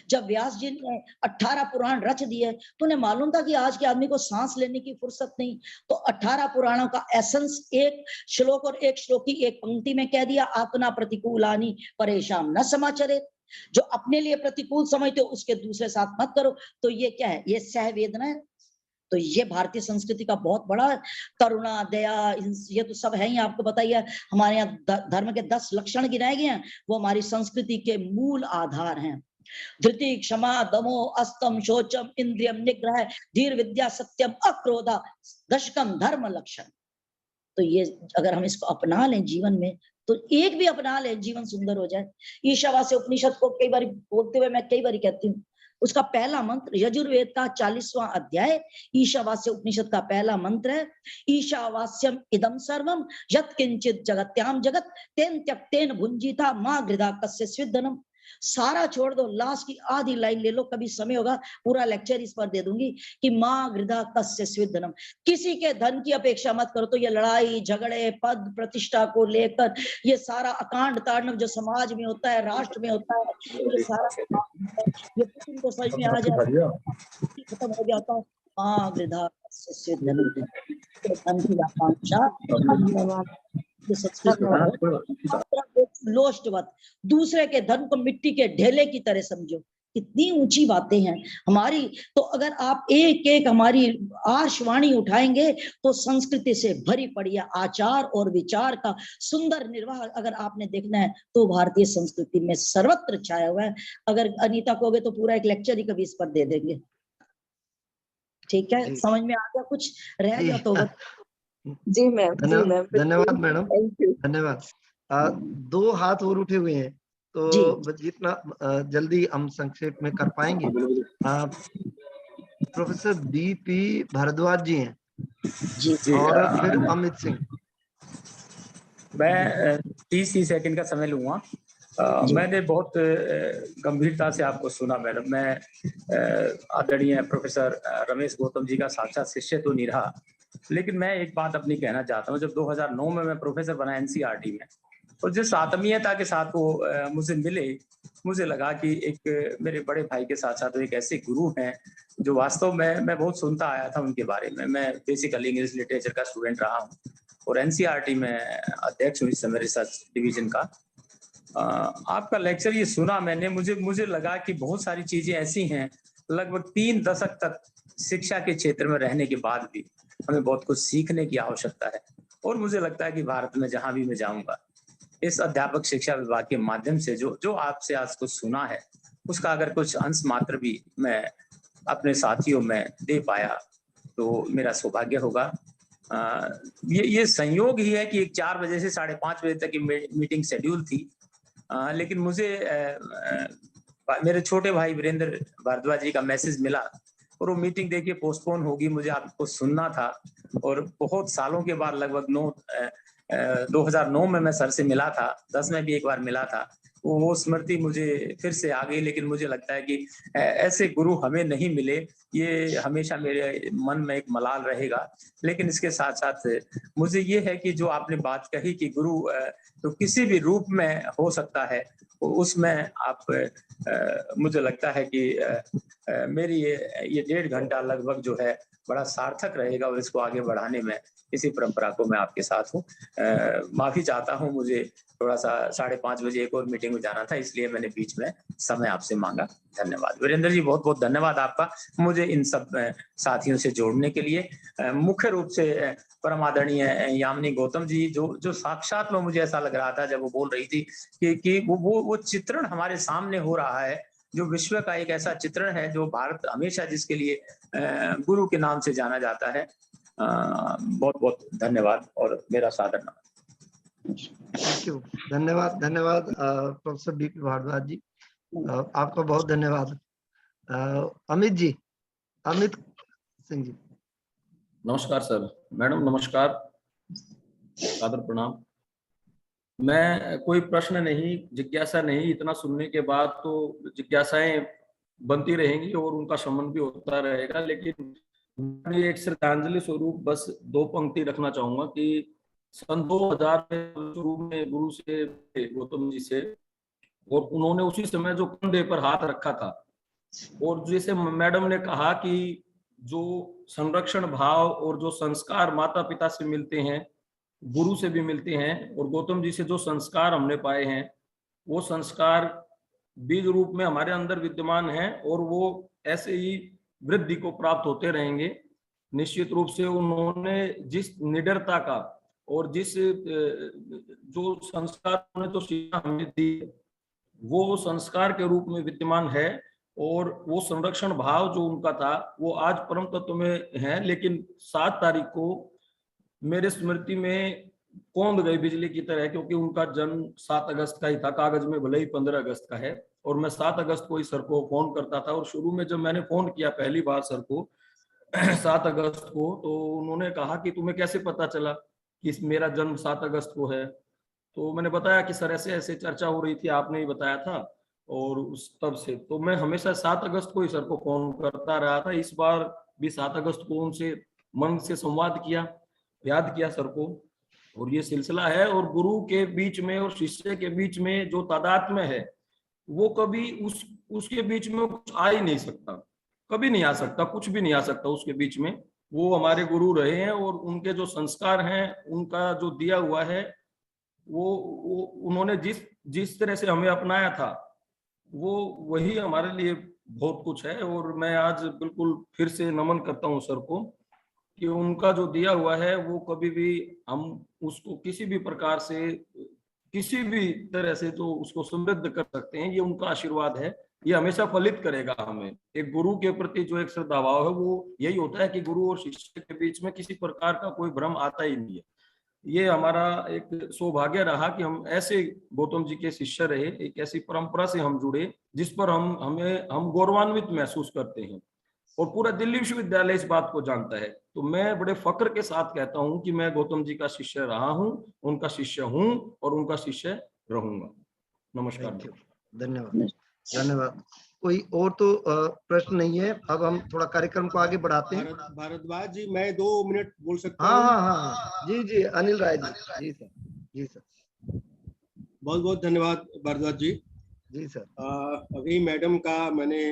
जब व्यास जी ने 18 पुराण रच दिए तो उन्हें मालूम था कि आज के आदमी को सांस लेने की फुर्सत नहीं, तो 18 पुराणों का एसेंस एक श्लोक और एक श्लोक की एक पंक्ति में कह दिया, आत्मना प्रतिकूलानि परेशान न समाचरे। जो अपने लिए प्रतिकूल समझते हो उसके दूसरे साथ मत करो। तो ये क्या है? ये सहवेदना है। तो ये भारतीय संस्कृति का बहुत बड़ा, करुणा, दया, ये तो सब है ही, आपको बताइए। हमारे यहाँ धर्म के 10 लक्षण गिनाए गए हैं, वो हमारी संस्कृति के मूल आधार हैं। धृति, क्षमा, दमो, अस्तम, शोचम, इंद्रियम निग्रह, धीर, विद्या, सत्यम, अक्रोधा, दशकम धर्म लक्षण। तो ये अगर हम इसको अपना लें जीवन में, तो एक भी अपना लें, जीवन सुंदर हो जाए। ईशावास्य उपनिषद को कई बार बोलते हुए मैं कई बार कहती हूँ, उसका पहला मंत्र यजुर्वेद का 40वां अध्याय ईशावास्य उपनिषद का पहला मंत्र है, ईशावास्यम इदम सर्वम यत् किंचित जगत्याम जगत तेन त्यक्तेन भुंजीता मां गृधा कस्य स्विद्धनम। सारा छोड़ दो, लास्ट की आधी लाइन ले लो, कभी समय होगा पूरा लेक्चर इस पर दे दूंगी कि मां गृधा कस्य स्विद्धनम। किसी के धन की अपेक्षा मत करो। तो ये लड़ाई झगड़े पद प्रतिष्ठा को लेकर ये सारा अकांड तांडव जो समाज में होता है, राष्ट्र में होता है, ये सारा ये तुमको समझ में आ जाए, खत्म हो जाता है। मां गृधा कस्य स्विद्धनम, धन की आकांक्षा लोष्टवत, दूसरे के धन को मिट्टी के ढेले की तरह समझो। कितनी ऊंची बातें हैं हमारी। तो अगर आप एक एक हमारी आर्षवाणी उठाएंगे तो संस्कृति से भरी पड़ी है। आचार और विचार का सुंदर निर्वाह अगर आपने देखना है तो भारतीय संस्कृति में सर्वत्र छाया हुआ है। अगर अनीता कहोगे तो पूरा एक लेक्चर ही कभी इस पर दे देंगे। ठीक है, समझ में आ गया? कुछ रह गया तो जी मैम, जी मैम, धन्यवाद मैडम, थैंक यू। धन्यवाद। 2 हाथ और उठे हुए हैं तो जितना जल्दी हम संक्षेप में कर पाएंगे। प्रोफेसर बीपी भारद्वाज जी हैं जी, और फिर अमित सिंह। मैं 30 ही सेकंड का समय लूंगा। मैंने बहुत गंभीरता से आपको सुना मैडम। मैं आदरणीय प्रोफेसर रमेश गौतम जी का साक्षात शिष्य तो नहीं रहा, लेकिन मैं एक बात अपनी कहना चाहता हूँ। जब 2009 में मैं प्रोफेसर बना एनसीईआरटी में, और जिस आत्मीयता के साथ वो मुझे मिले, मुझे लगा कि एक मेरे बड़े भाई के साथ साथ एक ऐसे गुरु हैं जो वास्तव में मैं बहुत सुनता आया था उनके बारे में। मैं बेसिकली इंग्लिश लिटरेचर का स्टूडेंट रहा हूँ और एनसीईआरटी में अध्यक्ष हूँ इस समय रिसर्च डिवीजन का। आपका लेक्चर ये सुना मैंने, मुझे लगा कि बहुत सारी चीजें ऐसी हैं, लगभग 3 दशक तक शिक्षा के क्षेत्र में रहने के बाद भी हमें बहुत कुछ सीखने की आवश्यकता है। और मुझे लगता है कि भारत में जहां भी मैं जाऊंगा, इस अध्यापक शिक्षा विभाग के माध्यम से जो आपसे आज कुछ सुना है, उसका अगर कुछ अंश मात्र भी मैं अपने साथियों में दे पाया तो मेरा सौभाग्य होगा। ये संयोग ही है कि एक 4 बजे से 5:30 बजे तक की मीटिंग शेड्यूल थी, लेकिन मुझे मेरे छोटे भाई वीरेंद्र भारद्वाज जी का मैसेज मिला और वो मीटिंग देखिए पोस्टपोन होगी, मुझे आपको सुनना था। और बहुत सालों के बाद लगभग 2009 में मैं सर से मिला था, 10 में भी एक बार मिला था। वो स्मृति मुझे फिर से आ गई। लेकिन मुझे लगता है कि ऐसे गुरु हमें नहीं मिले, ये हमेशा मेरे मन में एक मलाल रहेगा। लेकिन इसके साथ साथ मुझे ये है कि जो आपने बात कही कि गुरु तो किसी भी रूप में हो सकता है, उसमें आप मुझे लगता है कि मेरी ये 1.5 घंटा लगभग जो है बड़ा सार्थक रहेगा और इसको आगे बढ़ाने में इसी परंपरा को मैं आपके साथ हूँ। माफी चाहता हूँ, मुझे थोड़ा सा 5:30 बजे एक और मीटिंग में जाना था, इसलिए मैंने बीच में समय आपसे मांगा। धन्यवाद वीरेंद्र जी, बहुत बहुत धन्यवाद आपका मुझे इन सब साथियों से जोड़ने के लिए। मुख्य रूप से परम आदरणीय यामिनी गौतम जी, जो साक्षात में मुझे ऐसा लग रहा था जब वो बोल रही थी कि वो चित्रण हमारे सामने हो रहा है, जो विश्व का एक ऐसा चित्रण है जो भारत हमेशा जिसके लिए गुरु के नाम से जाना जाता है। बहुत बहुत धन्यवाद और मेरा सादर नमन। थैंक यू, धन्यवाद, धन्यवाद प्रोफेसर बीपी भारद्वाज जी, आपका बहुत धन्यवाद। अमित जी, अमित सिंह जी। नमस्कार सर, मैडम नमस्कार, सादर प्रणाम। मैं कोई प्रश्न नहीं, जिज्ञासा नहीं, इतना सुनने के बाद तो जिज्ञासाएं बनती रहेंगी और उनका शमन भी होता रहेगा। लेकिन मैं एक श्रद्धांजलि स्वरूप बस 2 पंक्ति रखना चाहूंगा कि सन 2000 में शुरू में गुरु से गौतम जी से, और उन्होंने उसी समय जो कंधे पर हाथ रखा था, और जैसे मैडम ने कहा कि जो संरक्षण भाव और जो संस्कार माता पिता से मिलते हैं, गुरु से भी मिलते हैं, और गौतम जी से जो संस्कार हमने पाए हैं वो संस्कार बीज रूप में हमारे अंदर विद्यमान हैं और वो ऐसे ही वृद्धि को प्राप्त होते रहेंगे। निश्चित रूप से उन्होंने जिस निडरता का और जिस जो संस्कार उन्होंने जो शिक्षा हमें दी वो संस्कार के रूप में विद्यमान है, और वो संरक्षण भाव जो उनका था वो आज परम तत्व में है। लेकिन 7 तारीख को मेरे स्मृति में कौंध गई बिजली की तरह, क्योंकि उनका जन्म 7 अगस्त का ही था, कागज में भले ही 15 अगस्त का है। और मैं 7 अगस्त को ही सर को फोन करता था। और शुरू में जब मैंने फोन किया पहली बार सर को 7 अगस्त को, तो उन्होंने कहा कि तुम्हें कैसे पता चला कि मेरा जन्म 7 अगस्त को है। तो मैंने बताया कि सर ऐसे ऐसे चर्चा हो रही थी, आपने ही बताया था, और उस तब से तो मैं हमेशा 7 अगस्त को ही सर को फोन करता रहा था। इस बार भी 7 अगस्त को उनसे मन से संवाद किया, याद किया सर को। और ये सिलसिला है, और गुरु के बीच में और शिष्य के बीच में जो तादात्म्य है वो कभी उसके बीच में कुछ आ ही नहीं सकता, कभी नहीं आ सकता, कुछ भी नहीं आ सकता उसके बीच में। वो हमारे गुरु रहे हैं, और उनके जो संस्कार हैं, उनका जो दिया हुआ है, वो उन्होंने जिस तरह से हमें अपनाया था, वो वही हमारे लिए बहुत कुछ है। और मैं आज बिल्कुल फिर से नमन करता हूँ सर को कि उनका जो दिया हुआ है वो कभी भी हम उसको किसी भी प्रकार से, किसी भी तरह से जो उसको समृद्ध कर सकते हैं, ये उनका आशीर्वाद है, ये हमेशा फलित करेगा हमें। एक गुरु के प्रति जो एक श्रद्धा भाव है वो यही होता है कि गुरु और शिष्य के बीच में किसी प्रकार का कोई भ्रम आता ही नहीं है। ये हमारा एक सौभाग्य रहा कि हम ऐसे गौतम जी के शिष्य रहे, एक ऐसी परंपरा से हम जुड़े जिस पर हम गौरवान्वित महसूस करते हैं, और पूरा दिल्ली विश्वविद्यालय इस बात को जानता है। तो मैं बड़े फक्र के साथ कहता हूं कि मैं गौतम जी का शिष्य रहा हूं, उनका शिष्य हूं और उनका शिष्य रहूंगा। नमस्कार। धन्यवाद, धन्यवाद। कोई और तो प्रश्न नहीं है। अब हम थोड़ा कार्यक्रम को आगे बढ़ाते हैं। भारद्वाज जी, मैं 2 मिनट बोल सकता हूँ? हाँ, जी अनिल राय जी। जी सर। बहुत बहुत धन्यवाद भारद्वाज जी। जी सर। अभी मैडम का मैंने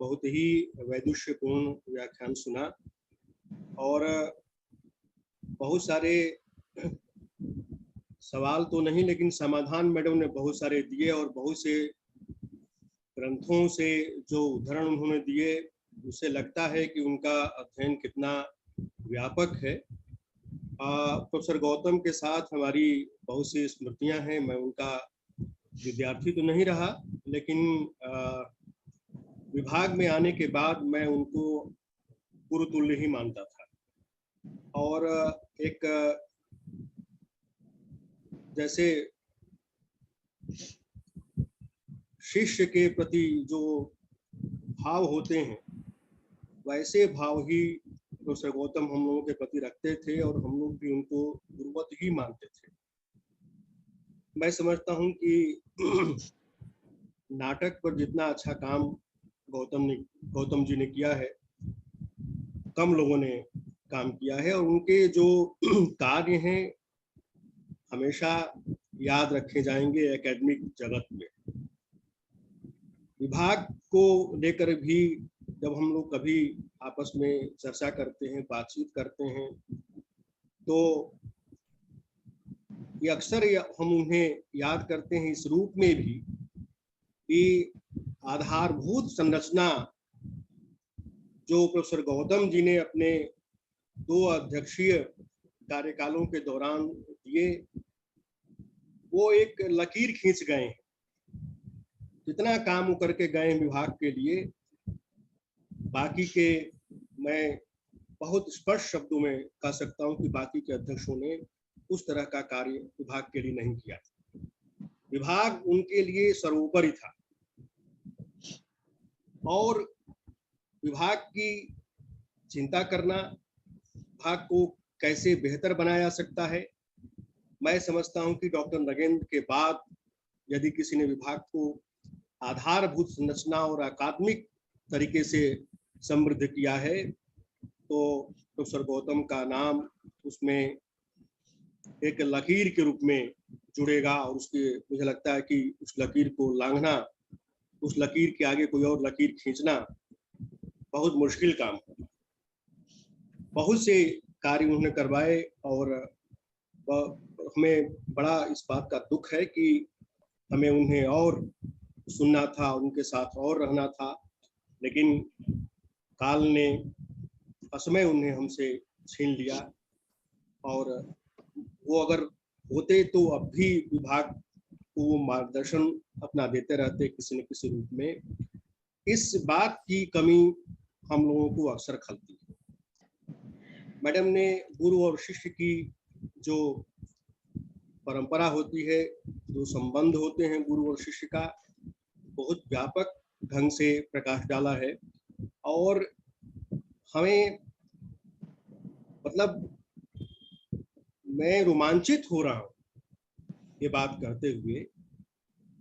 बहुत ही वैदुष्यपूर्ण व्याख्यान सुना, और बहुत सारे सवाल तो नहीं लेकिन समाधान मैडम ने बहुत सारे दिए, और बहुत से ग्रंथों से जो उदाहरण उन्होंने दिए, उससे लगता है कि उनका अध्ययन कितना व्यापक है। प्रोफेसर गौतम के साथ हमारी बहुत सी स्मृतियां हैं। मैं उनका विद्यार्थी तो नहीं रहा, लेकिन विभाग में आने के बाद मैं उनको गुरुतुल्य ही मानता था। और एक जैसे शिष्य के प्रति जो भाव होते हैं, वैसे भाव ही प्रोफेसर गौतम हम लोगों के प्रति रखते थे, और हम लोग भी उनको गुरुवत ही मानते थे। मैं समझता हूं कि नाटक पर जितना अच्छा काम गौतम जी ने किया है, कम लोगों ने काम किया है, और उनके जो कार्य हैं हमेशा याद रखे जाएंगे एकेडमिक जगत में। विभाग को लेकर भी जब हम लोग कभी आपस में चर्चा करते हैं, बातचीत करते हैं, तो ये अक्सर हम उन्हें याद करते हैं इस रूप में भी कि आधारभूत संरचना जो प्रोफेसर गौतम जी ने अपने 2 अध्यक्षीय कार्यकालों के दौरान दिए, वो एक लकीर खींच गए हैं। जितना काम वो करके गए विभाग के लिए, बाकी के मैं बहुत स्पष्ट शब्दों में कह सकता हूं कि बाकी के अध्यक्षों ने उस तरह का कार्य विभाग के लिए नहीं किया। विभाग उनके लिए सर्वोपरि था, और विभाग की चिंता करना, विभाग को कैसे बेहतर बनाया जा सकता है। मैं समझता हूं कि डॉक्टर नगेंद्र के बाद यदि किसी ने विभाग को आधारभूत संरचना और अकादमिक तरीके से समृद्ध किया है, तो प्रोफेसर गौतम का नाम उसमें एक लकीर के रूप में जुड़ेगा, और उसके मुझे लगता है कि उस लकीर को लांघना, उस लकीर के आगे कोई और लकीर खींचना बहुत मुश्किल काम है। बहुत से कार्य उन्होंने करवाए, और हमें बड़ा इस बात का दुख है कि हमें उन्हें और सुनना था, उनके साथ और रहना था, लेकिन काल ने असमय उन्हें हमसे छीन लिया। और वो अगर होते तो अब भी विभाग को मार्गदर्शन अपना देते रहते किसी न किसी रूप में। इस बात की कमी हम लोगों को अक्सर खलती है। मैडम ने गुरु और शिष्य की जो परंपरा होती है, जो संबंध होते हैं गुरु और शिष्य का, बहुत व्यापक ढंग से प्रकाश डाला है और हमें मतलब मैं रोमांचित हो रहा हूँ ये बात करते हुए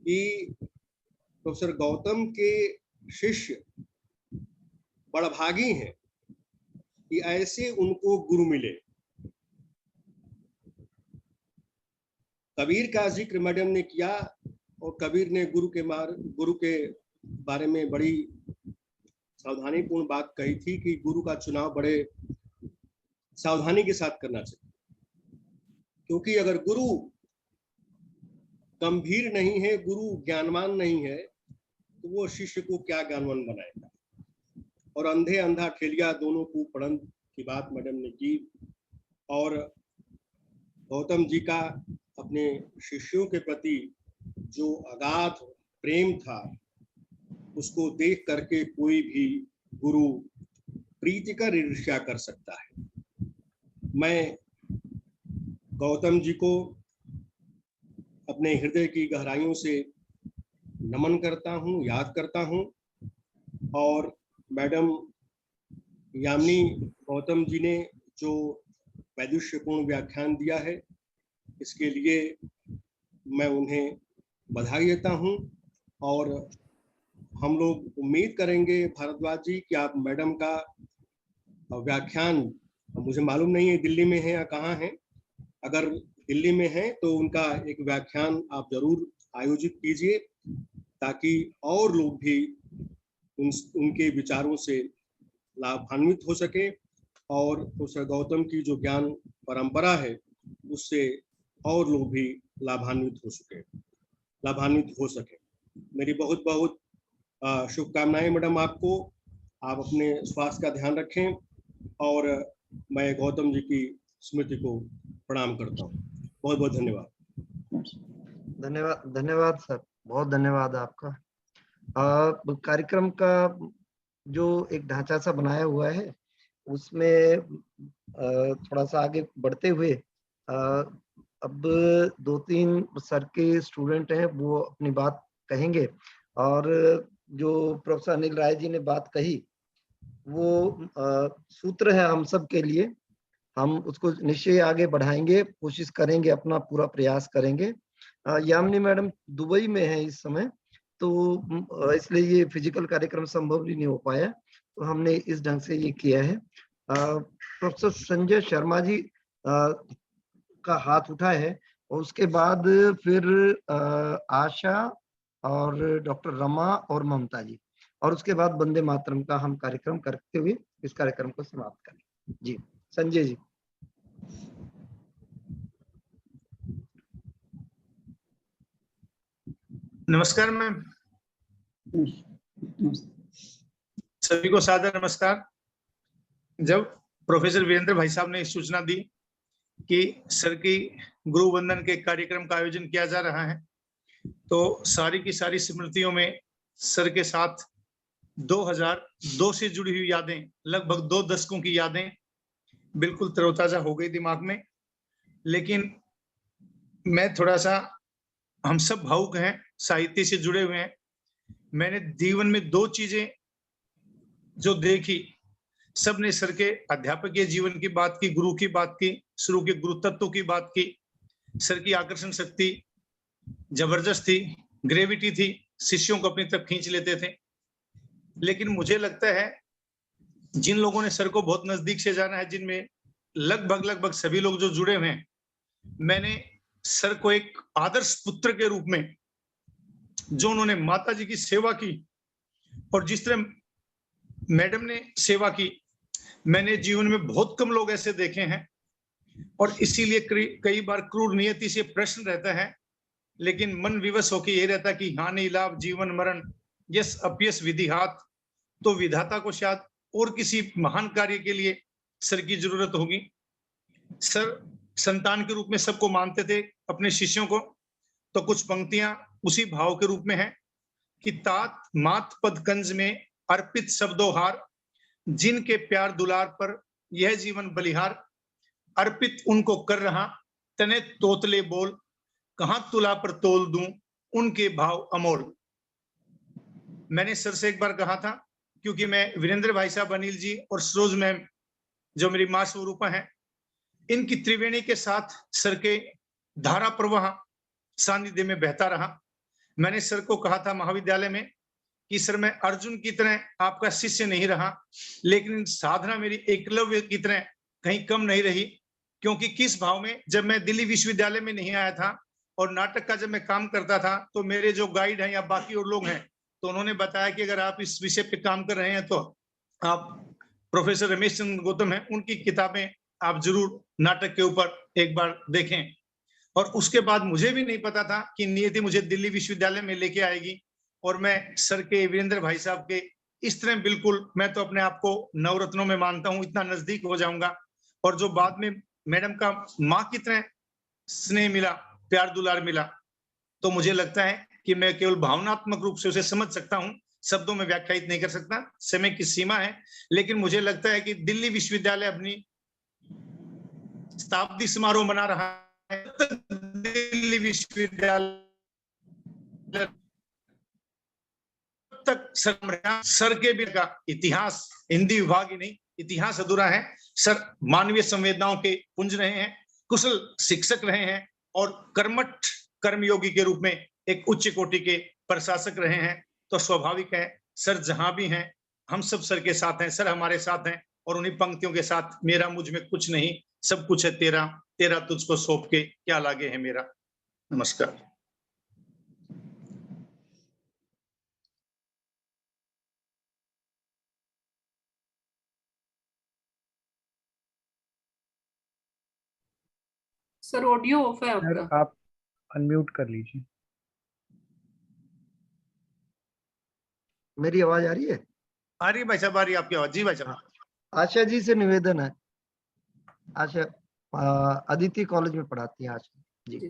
कि प्रोफेसर गौतम के शिष्य बड़भागी हैं कि ऐसे उनको गुरु मिले। कबीर का जिक्र मैडम ने किया और कबीर ने गुरु के बारे में बड़ी सावधानीपूर्ण बात कही थी कि गुरु का चुनाव बड़े सावधानी के साथ करना चाहिए, क्योंकि अगर गुरु गंभीर नहीं है, गुरु ज्ञानवान नहीं है, तो वो शिष्य को क्या ज्ञानवान बनाएगा। और अंधे अंधा ठेलिया दोनों को पढ़न की बात मैडम ने की और गौतम जी का अपने शिष्यों के प्रति जो अगाध प्रेम था उसको देख करके कोई भी गुरु प्रीतिकर ईर्ष्या कर सकता है। मैं गौतम जी को अपने हृदय की गहराइयों से नमन करता हूँ, याद करता हूँ और मैडम यामिनी गौतम जी ने जो वैदुष्यपूर्ण व्याख्यान दिया है इसके लिए मैं उन्हें बधाई देता हूँ और हम लोग उम्मीद करेंगे भारद्वाज जी कि आप मैडम का व्याख्यान, मुझे मालूम नहीं है दिल्ली में है या कहाँ है, अगर दिल्ली में है तो उनका एक व्याख्यान आप जरूर आयोजित कीजिए ताकि और लोग भी उनके विचारों से लाभान्वित हो सके और प्रोफेसर गौतम की जो ज्ञान परंपरा है उससे और लोग भी लाभान्वित हो सके। मेरी बहुत बहुत शुभकामनाएं मैडम आपको। आप अपने स्वास्थ्य का ध्यान रखें और मैं गौतम जी की स्मृति को प्रणाम करता हूँ। बहुत बहुत धन्यवाद। धन्यवाद सर, बहुत धन्यवाद आपका। कार्यक्रम का जो एक ढांचा सा बनाया हुआ है उसमें थोड़ा सा आगे बढ़ते हुए अब 2-3 सर के स्टूडेंट हैं वो अपनी बात कहेंगे और जो प्रोफेसर अनिल राय जी ने बात कही वो सूत्र है हम सब के लिए, हम उसको निश्चय आगे बढ़ाएंगे, कोशिश करेंगे, अपना पूरा प्रयास करेंगे। यामिनी मैडम दुबई में है इस समय, तो इसलिए ये फिजिकल कार्यक्रम संभव नहीं हो पाया, तो हमने इस ढंग से ये किया है। प्रोफेसर संजय शर्मा जी का हाथ उठा है और उसके बाद फिर आशा और डॉक्टर रमा और ममता जी, और उसके बाद वंदे मातरम का हम कार्यक्रम करते हुए इस कार्यक्रम को समाप्त करें। जी संजय जी। नमस्कार मैम, सभी को सादर नमस्कार। जब प्रोफेसर वीरेंद्र भाई साहब ने सूचना दी कि सर की गुरु वंदन के कार्यक्रम का आयोजन किया जा रहा है, तो सारी की सारी स्मृतियों में सर के साथ 2002 से जुड़ी हुई यादें, लगभग 2 दशकों की यादें बिल्कुल तरोताजा हो गई दिमाग में। लेकिन मैं थोड़ा सा, हम सब भावुक हैं, साहित्य से जुड़े हुए हैं। मैंने जीवन में 2 चीजें जो देखी, सबने सर के अध्यापकीय जीवन की बात की, गुरु की बात की, शुरू के गुरु तत्व की बात की। सर की आकर्षण शक्ति जबरदस्त थी, ग्रेविटी थी, शिष्यों को अपनी तरफ खींच लेते थे। लेकिन मुझे लगता है जिन लोगों ने सर को बहुत नजदीक से जाना है, जिनमें लगभग सभी लोग जो जुड़े हुए हैं, मैंने सर को एक आदर्श पुत्र के रूप में, जो उन्होंने माता जी की सेवा की और जिस तरह मैडम ने सेवा की, मैंने जीवन में बहुत कम लोग ऐसे देखे हैं। और इसीलिए कई बार क्रूर नियति से प्रश्न रहता है, लेकिन मन विवश होकर यही रहता कि हानि लाभ जीवन मरण यस अपयस विधि हाथ, तो विधाता को शायद और किसी महान कार्य के लिए सर की जरूरत होगी। सर संतान के रूप में सबको मानते थे, अपने शिष्यों को। तो कुछ पंक्तियां उसी भाव के रूप में है कि तात मात पद कंज में अर्पित शब्दों हार, जिनके प्यार दुलार पर यह जीवन बलिहार, अर्पित उनको कर रहा तने तोतले बोल, कहां तुला पर तोल दूं उनके भाव अमोल। मैंने सर से एक बार कहा था, क्योंकि मैं वीरेंद्र भाई साहब, अनिल जी और सरोज मैम जो मेरी मां स्वरूपा है, इनकी त्रिवेणी के साथ सर के धारा प्रवाह सानिध्य में बहता रहा। मैंने सर को कहा था महाविद्यालय में कि सर मैं अर्जुन की तरह आपका शिष्य नहीं रहा, लेकिन साधना मेरी एकलव्य की तरह कहीं कम नहीं रही। क्योंकि किस भाव में, जब मैं दिल्ली विश्वविद्यालय में नहीं आया था और नाटक का जब मैं काम करता था, तो मेरे जो गाइड हैं या बाकी और लोग हैं, तो उन्होंने बताया कि अगर आप इस विषय पे काम कर रहे हैं तो आप प्रोफेसर रमेश चंद्र गौतम हैं, उनकी किताबें आप जरूर नाटक के ऊपर एक बार देखें। और उसके बाद मुझे भी नहीं पता था कि नियति मुझे दिल्ली विश्वविद्यालय में लेके आएगी और मैं सर के, वीरेंद्र भाई साहब के इस तरह बिल्कुल, मैं तो अपने आप को नवरत्नों में मानता हूं, इतना नजदीक हो जाऊंगा। और जो बाद में मैडम का माँ की तरह स्नेह मिला, प्यार दुलार मिला, तो मुझे लगता है कि मैं केवल भावनात्मक रूप से उसे समझ सकता हूं, शब्दों में व्याख्यायित नहीं कर सकता, समय की सीमा है। लेकिन मुझे लगता है कि दिल्ली विश्वविद्यालय अपनी शताब्दी समारोह मना रहा है, दिल्ली विश्वविद्यालय तक सर के भी का इतिहास, हिंदी विभाग ही नहीं, इतिहास अधूरा है। सर मानवीय संवेदनाओं के पुंज रहे हैं, कुशल शिक्षक रहे हैं और कर्मठ कर्मयोगी के रूप में एक उच्च कोटि के प्रशासक रहे हैं। तो स्वाभाविक है सर जहां भी हैं, हम सब सर के साथ हैं, सर हमारे साथ हैं। और उन्हीं पंक्तियों के साथ, मेरा मुझ में कुछ नहीं, सब कुछ है तेरा, तेरा तुझको सौंप के क्या लागे है मेरा। नमस्कार। सर ऑडियो ऑफ है सर आपका। आप अनम्यूट कर लीजिए। मेरी आवाज आ रही है? आ रही है भाई साहब, आ रही है आपकी आवाज। जी भाई साहब। आशा जी से निवेदन है। आशा अदिति कॉलेज में पढ़ाती है आशा जी।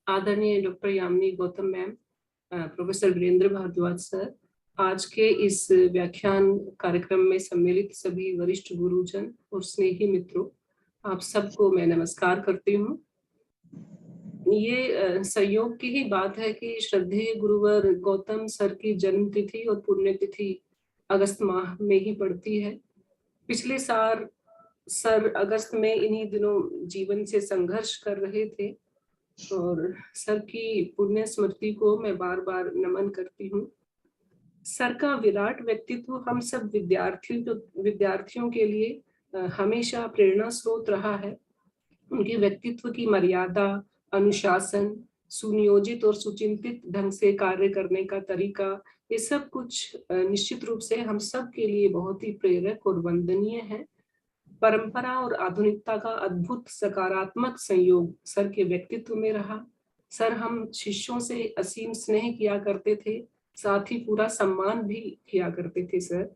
आदरणीय doctor Yamini Gautam ma'am, professor Virendra Bhardwaj sir, आज के इस व्याख्यान कार्यक्रम में सम्मिलित सभी वरिष्ठ गुरुजन और स्नेही मित्रों, आप सबको मैं नमस्कार करती हूँ। ये संयोग की ही बात है कि श्रद्धेय गुरुवर गौतम सर की जन्म तिथि और पुण्यतिथि अगस्त माह में ही पड़ती है। पिछले साल सर अगस्त में इन्हीं दिनों जीवन से संघर्ष कर रहे थे और सर की पुण्य स्मृति को मैं बार बार नमन करती हूँ। सर का विराट व्यक्तित्व हम सब विद्यार्थियों के लिए हमेशा प्रेरणा स्रोत रहा है। उनके व्यक्तित्व की मर्यादा, अनुशासन, सुनियोजित और सुचिंतित ढंग से कार्य करने का तरीका, ये सब कुछ निश्चित रूप से हम सब के लिए बहुत ही प्रेरक और वंदनीय है। परंपरा और आधुनिकता का अद्भुत सकारात्मक संयोग सर के व्यक्तित्व में रहा। सर हम शिष्यों से असीम स्नेह किया करते थे, साथ ही पूरा सम्मान भी किया करते थे सर।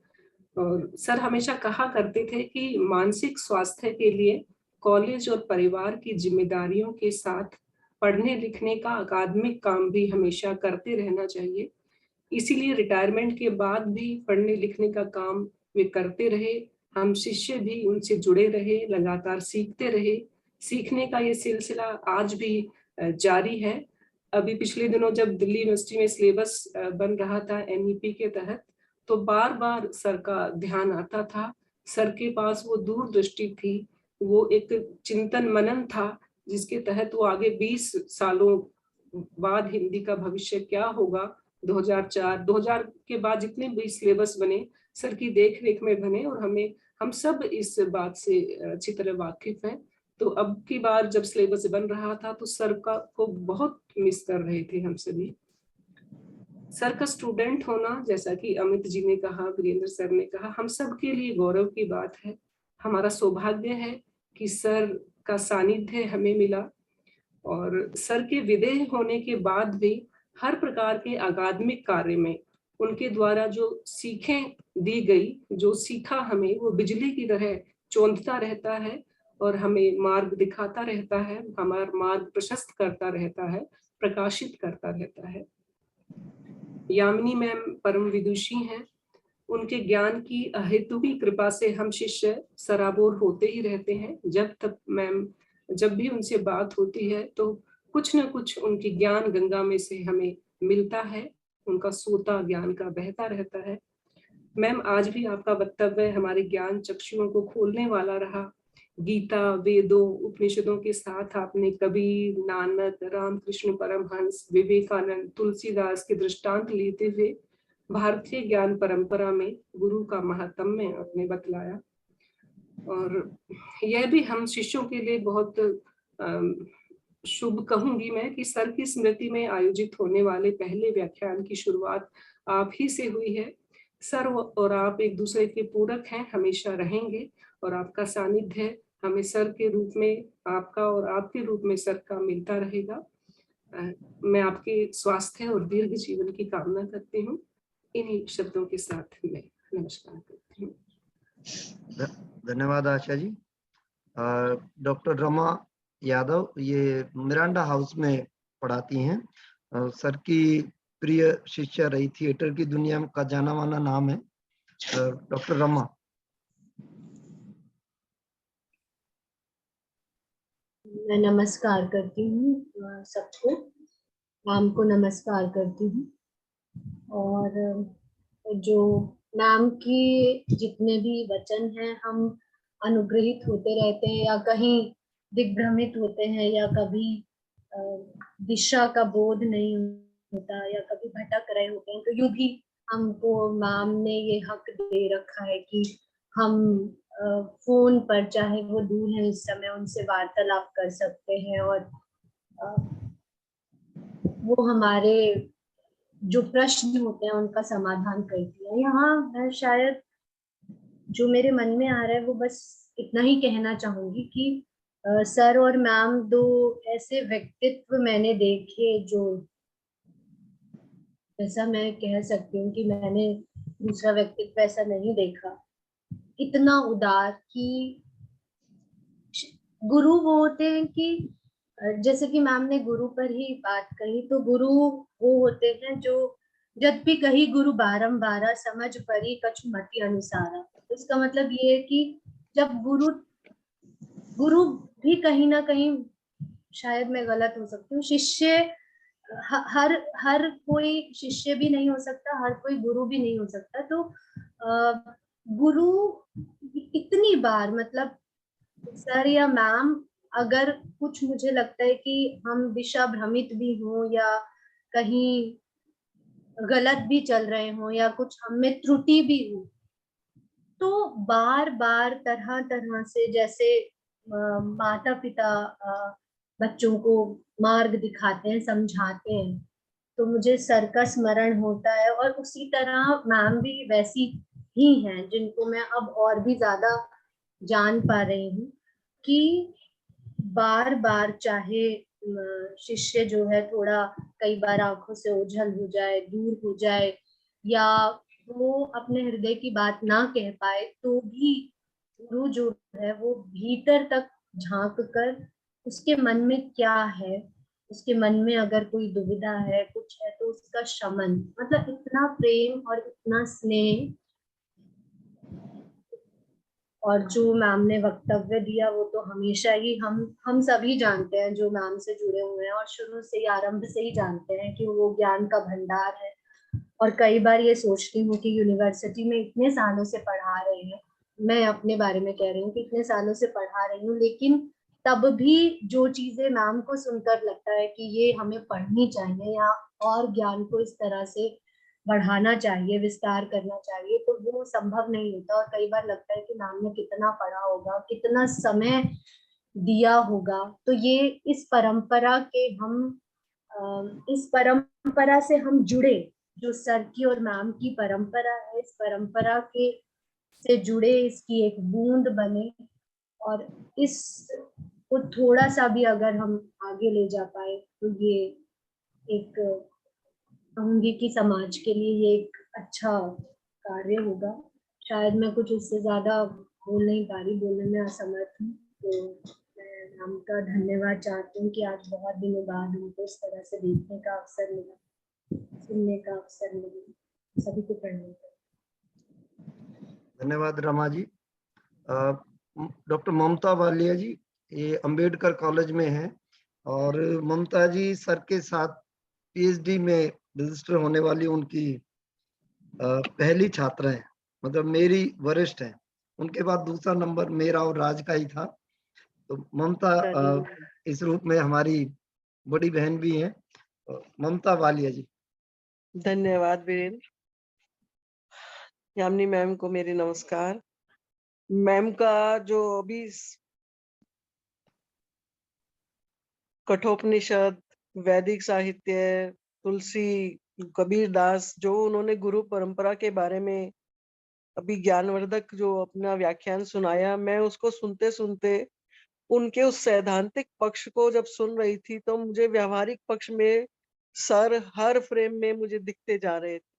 और सर हमेशा कहा करते थे कि मानसिक स्वास्थ्य के लिए कॉलेज और परिवार की जिम्मेदारियों के साथ पढ़ने लिखने का अकादमिक काम भी हमेशा करते रहना चाहिए। इसीलिए रिटायरमेंट के बाद भी पढ़ने लिखने का काम वे करते रहे। हम शिष्य भी उनसे जुड़े रहे, लगातार सीखते रहे। सीखने का ये सिलसिला आज भी जारी है। अभी पिछले दिनों जब दिल्ली यूनिवर्सिटी में सिलेबस बन रहा था NEP के तहत, तो बार बार सर का ध्यान आता था। सर के पास वो दूरदृष्टि थी, वो एक चिंतन मनन था जिसके तहत वो आगे 20 सालों बाद हिंदी का भविष्य क्या होगा, 2000 के बाद जितने भी सिलेबस बने सर की देख रेख में बने और हम सब इस बात से अच्छी तरह वाकिफ हैं। तो अब की बार जब सिलेबस बन रहा था तो सर को बहुत मिस कर रहे थे हम सभी। सर का स्टूडेंट होना, जैसा कि अमित जी ने कहा, वीरेंद्र सर ने कहा, हम सब के लिए गौरव की बात है। हमारा सौभाग्य है कि सर का सानिध्य हमें मिला और सर के विदेह होने के बाद भी हर प्रकार के अकादमिक कार्य में उनके द्वारा जो सीखें दी गई, जो सीखा हमें, वो बिजली की तरह चौंधता रहता है और हमें मार्ग दिखाता रहता है, हमारा मार्ग प्रशस्त करता रहता है, प्रकाशित करता रहता है। यामिनी मैम परम विदुषी हैं। उनके ज्ञान की अहेतुकी कृपा से हम शिष्य सराबोर होते ही रहते हैं। जब तक मैम जब भी उनसे बात होती है तो कुछ न कुछ उनकी ज्ञान गंगा में से हमें मिलता है उनका सोता ज्ञान का बहता रहता है। मैम, आज भी आपका वक्तव्य हमारे ज्ञान चक्षुओं को खोलने वाला रहा। गीता, वेदों, उपनिषदों के साथ आपने कबीर, नानक, रामकृष्ण परमहंस, विवेकानंद, तुलसीदास के दृष्टांत लेते हुए भारतीय ज्ञान परंपरा में गुरु का महात्म्य आपने बतलाया। और यह भी हम शिष्यों के लिए बहुत शुभ कहूंगी मैं कि सर की स्मृति में आयोजित होने वाले पहले व्याख्यान की शुरुआत आप ही से हुई है। सर और आप एक दूसरे के पूरक हैं, हमेशा रहेंगे, और आपका सानिध्य हमें सर के रूप में आपका और आपके रूप में सर का मिलता रहेगा। मैं आपके स्वास्थ्य और दीर्घ जीवन की कामना करती हूँ। इन्हीं शब्दों के साथ मैं नमस्कार करती हूँ। धन्यवाद आशा जी। डॉक्टर रमा यादव ये मिरांडा हाउस में पढ़ाती हैं। सर की प्रिय शिष्या रही, थिएटर की दुनिया का जाना माना नाम है डॉक्टर रमा। मैं नमस्कार करती हूँ सबको, मैम को नमस्कार करती हूँ। और जो मैम की जितने भी वचन हैं हम अनुग्रहित होते रहते हैं या कहीं दिग्भ्रमित होते हैं या कभी दिशा का बोध नहीं होता या कभी भटक रहे होते हैं, तो यूं भी हमको मैम ने ये हक दे रखा है कि हम फोन पर, चाहे वो दूर है इस समय, उनसे वार्तालाप कर सकते हैं और वो हमारे जो प्रश्न होते हैं उनका समाधान करती है। यहाँ मैं शायद जो मेरे मन में आ रहा है वो बस इतना ही कहना चाहूंगी कि सर और मैम दो ऐसे व्यक्तित्व मैंने देखे जो, ऐसा मैं कह सकती हूँ कि मैंने दूसरा व्यक्तित्व ऐसा नहीं देखा, इतना उदार कि गुरु वो होते हैं कि जैसे कि मैम ने गुरु पर ही बात कही, तो गुरु वो होते हैं जो जब भी कही गुरु बारंबारा समझ परी कछु मति अनुसारा। इसका मतलब ये है कि जब गुरु भी कहीं ना कहीं, शायद मैं गलत हो सकती हूँ, शिष्य हर कोई शिष्य भी नहीं हो सकता, हर कोई गुरु भी नहीं हो सकता। तो गुरु इतनी बार, मतलब सर या मैम अगर कुछ मुझे लगता है कि हम दिशा भ्रमित भी हों या कहीं गलत भी चल रहे हों या कुछ हमें त्रुटि भी हो, तो बार बार तरह तरह से, जैसे माता पिता बच्चों को मार्ग दिखाते हैं, समझाते हैं, तो मुझे सर का स्मरण होता है। और उसी तरह मैम भी वैसी ही हैं जिनको मैं अब और भी ज्यादा जान पा रही हूँ कि बार बार चाहे शिष्य जो है थोड़ा कई बार आंखों से ओझल हो जाए, दूर हो जाए, या वो अपने हृदय की बात ना कह पाए, तो भी गुरु जो है वो भीतर तक झांक कर उसके मन में क्या है, उसके मन में अगर कोई दुविधा है, कुछ है, तो उसका शमन, मतलब इतना प्रेम और इतना स्नेह। और जो मैम ने वक्तव्य दिया वो तो हमेशा ही हम सभी जानते हैं जो मैम से जुड़े हुए हैं और शुरू से ही, आरंभ से ही जानते हैं कि वो ज्ञान का भंडार है। और कई बार ये सोचती हूँ कि यूनिवर्सिटी में इतने सालों से पढ़ा रहे हैं, मैं अपने बारे में कह रही हूँ कि इतने सालों से पढ़ा रही हूँ, लेकिन तब भी जो चीजें मैम को सुनकर लगता है कि ये हमें पढ़नी चाहिए या और ज्ञान को इस तरह से बढ़ाना चाहिए, विस्तार करना चाहिए, तो वो संभव नहीं होता। और कई बार लगता है कि मैम ने कितना पढ़ा होगा, कितना समय दिया होगा। तो ये इस परंपरा के इस परंपरा से हम जुड़े, जो सर की और मैम की परंपरा है, इस परंपरा के से जुड़े, इसकी एक बूंद बने और इस को थोड़ा सा भी अगर हम आगे ले जा पाए तो ये एक, कहूंगी कि समाज के लिए ये एक अच्छा कार्य होगा। शायद मैं कुछ इससे ज्यादा बोल नहीं पा रही, बोलने में असमर्थ हूँ, तो मैं मैम का धन्यवाद चाहती हूँ कि आज बहुत दिनों बाद उनको इस तरह से देखने का अवसर मिला, सुनने का अवसर मिला। सभी को प्रणाम। धन्यवाद रमा जी। डॉक्टर ममता वालिया जी ये अंबेडकर कॉलेज में है और ममता जी सर के साथ पीएचडी में रजिस्टर होने वाली उनकी पहली छात्रा है, मतलब मेरी वरिष्ठ है। उनके बाद दूसरा नंबर मेरा और राज का ही था। तो ममता इस रूप में हमारी बड़ी बहन भी है, ममता वालिया जी। धन्यवाद वीरेंद्र। यामिनी मैम को मेरी नमस्कार। मैम का जो अभी कठोपनिषद, वैदिक साहित्य, तुलसी, कबीर दास, जो उन्होंने गुरु परंपरा के बारे में अभी ज्ञानवर्धक जो अपना व्याख्यान सुनाया, मैं उसको सुनते सुनते उनके उस सैद्धांतिक पक्ष को जब सुन रही थी तो मुझे व्यावहारिक पक्ष में सर हर फ्रेम में मुझे दिखते जा रहे थे।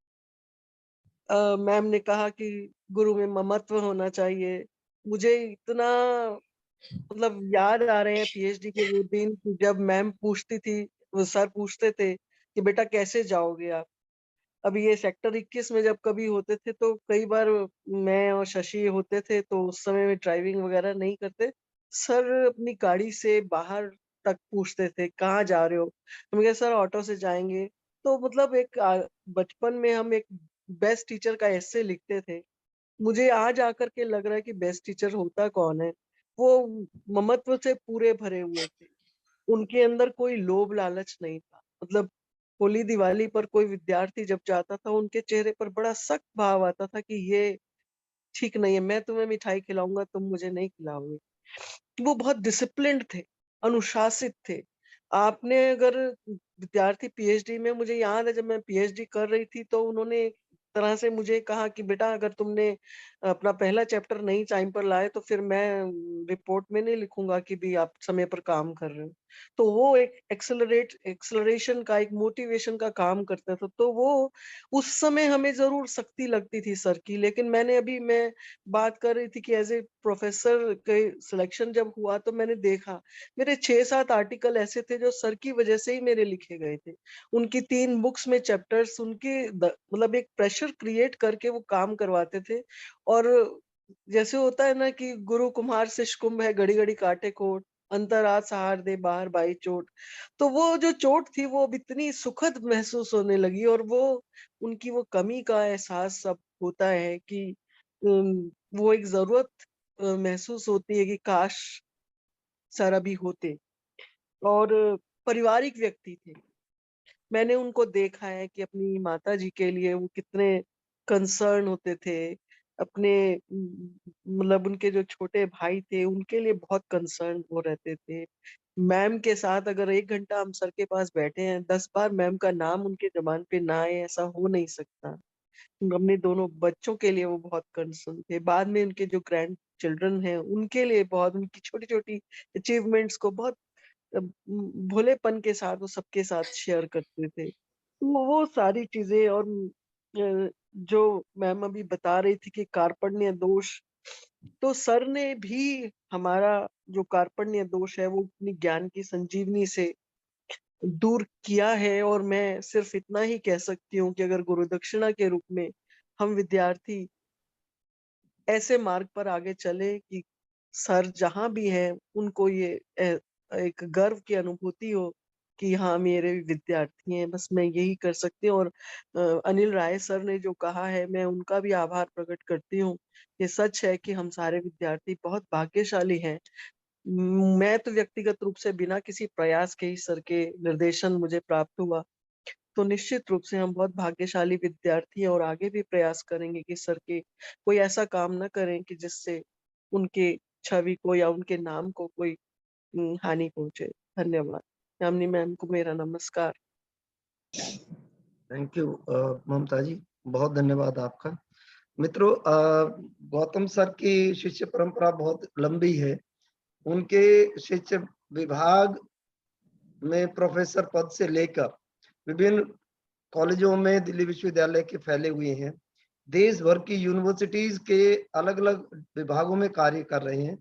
मैम ने कहा कि गुरु में ममत्व होना चाहिए। मुझे इतना मतलब याद आ रहे हैं पीएचडी के वो दिन जब मैम पूछती थी, वो सर पूछते थे कि बेटा कैसे जाओगे आप। अभी ये सेक्टर 21 में जब कभी होते थे तो कई बार मैं और शशि होते थे, तो उस समय में ड्राइविंग वगैरह नहीं करते, सर अपनी गाड़ी से बाहर तक पूछते थे कहाँ जा रहे हो। हम कहे सर ऑटो से जाएंगे। तो मतलब एक बचपन में हम एक बेस्ट टीचर का ऐसे लिखते थे। मुझे आज आकर के लग रहा है कि बेस्ट टीचर होता कौन है। वो ममत्व से पूरे भरे हुए थे, उनके अंदर कोई लोभ लालच नहीं था। मतलब होली दिवाली पर कोई विद्यार्थी जब जाता था, उनके चेहरे पर बड़ा सख्त भाव आता था कि ये ठीक नहीं है, मैं तुम्हें मिठाई खिलाऊंगा, तुम मुझे नहीं खिलाओगे। वो बहुत डिसिप्लिन्ड थे, अनुशासित थे। आपने अगर विद्यार्थी पीएचडी में, मुझे याद है जब मैं पीएचडी कर रही थी तो उन्होंने एक तरह से मुझे कहा कि बेटा अगर तुमने अपना पहला चैप्टर नहीं टाइम पर लाए तो फिर मैं रिपोर्ट में नहीं लिखूंगा कि भी आप समय पर काम कर रहे हो। तो वो एक एक्सेलरेशन का, एक मोटिवेशन का काम करता था। तो वो उस समय हमें जरूर सख्ती लगती थी सर की, लेकिन मैं बात कर रही थी कि एज ए प्रोफेसर के सिलेक्शन जब हुआ तो मैंने देखा मेरे 6-7 आर्टिकल ऐसे थे जो सर की वजह से ही मेरे लिखे गए थे। उनकी 3 बुक्स में चैप्टर्स उनके मतलब एक प्रेशर क्रिएट करके वो काम करवाते थे। और जैसे होता है ना कि गुरु कुम्हार शिष्य कुंभ है, घड़ी घड़ी काटे कोट, अंतरात सहार दे बाहर बाई चोट। तो वो जो चोट थी वो अब इतनी सुखद महसूस होने लगी, और वो उनकी वो कमी का एहसास अब होता है कि वो एक जरूरत महसूस होती है कि काश सर अभी होते। और पारिवारिक व्यक्ति थे। मैंने उनको देखा है कि अपनी माता जी के लिए वो कितने कंसर्न होते थे। अपने मतलब उनके जो छोटे भाई थे उनके लिए बहुत कंसर्न वो रहते थे। मैम के साथ अगर 1 घंटा हम सर के पास बैठे हैं, 10 बार मैम का नाम उनके जबान पे ना आए, ऐसा हो नहीं सकता। अपने दोनों बच्चों के लिए वो बहुत कंसर्न थे। बाद में उनके जो ग्रैंड चिल्ड्रन हैं उनके लिए बहुत, उनकी छोटी छोटी अचीवमेंट्स को बहुत भोलेपन के साथ वो सबके साथ शेयर करते थे। तो वो सारी चीजें, और जो मैम अभी बता रही थी कि कार्पण्य दोष, तो सर ने भी हमारा जो कार्पण्य दोष है वो अपनी ज्ञान की संजीवनी से दूर किया है। और मैं सिर्फ इतना ही कह सकती हूँ कि अगर गुरु दक्षिणा के रूप में हम विद्यार्थी ऐसे मार्ग पर आगे चले कि सर जहां भी है उनको ये एक गर्व की अनुभूति हो कि हाँ मेरे विद्यार्थी हैं, बस मैं यही कर सकती हूँ। और अनिल राय सर ने जो कहा है, मैं उनका भी आभार प्रकट करती हूँ। ये सच है कि हम सारे विद्यार्थी बहुत भाग्यशाली हैं। मैं तो व्यक्तिगत रूप से बिना किसी प्रयास के ही सर के निर्देशन मुझे प्राप्त हुआ। तो निश्चित रूप से हम बहुत भाग्यशाली विद्यार्थी हैं और आगे भी प्रयास करेंगे कि सर के कोई ऐसा काम ना करें कि जिससे उनके छवि को या उनके नाम को कोई हानि पहुंचे। धन्यवाद। यामिनी मैम को मेरा नमस्कार। थैंक यू ममता जी, बहुत धन्यवाद आपका। मित्रों, गौतम सर की शिष्य परंपरा बहुत लंबी है। उनके शिष्य विभाग में प्रोफेसर पद से लेकर विभिन्न कॉलेजों में दिल्ली विश्वविद्यालय के फैले हुए हैं। देश भर की यूनिवर्सिटीज के अलग अलग विभागों में कार्य कर रहे हैं।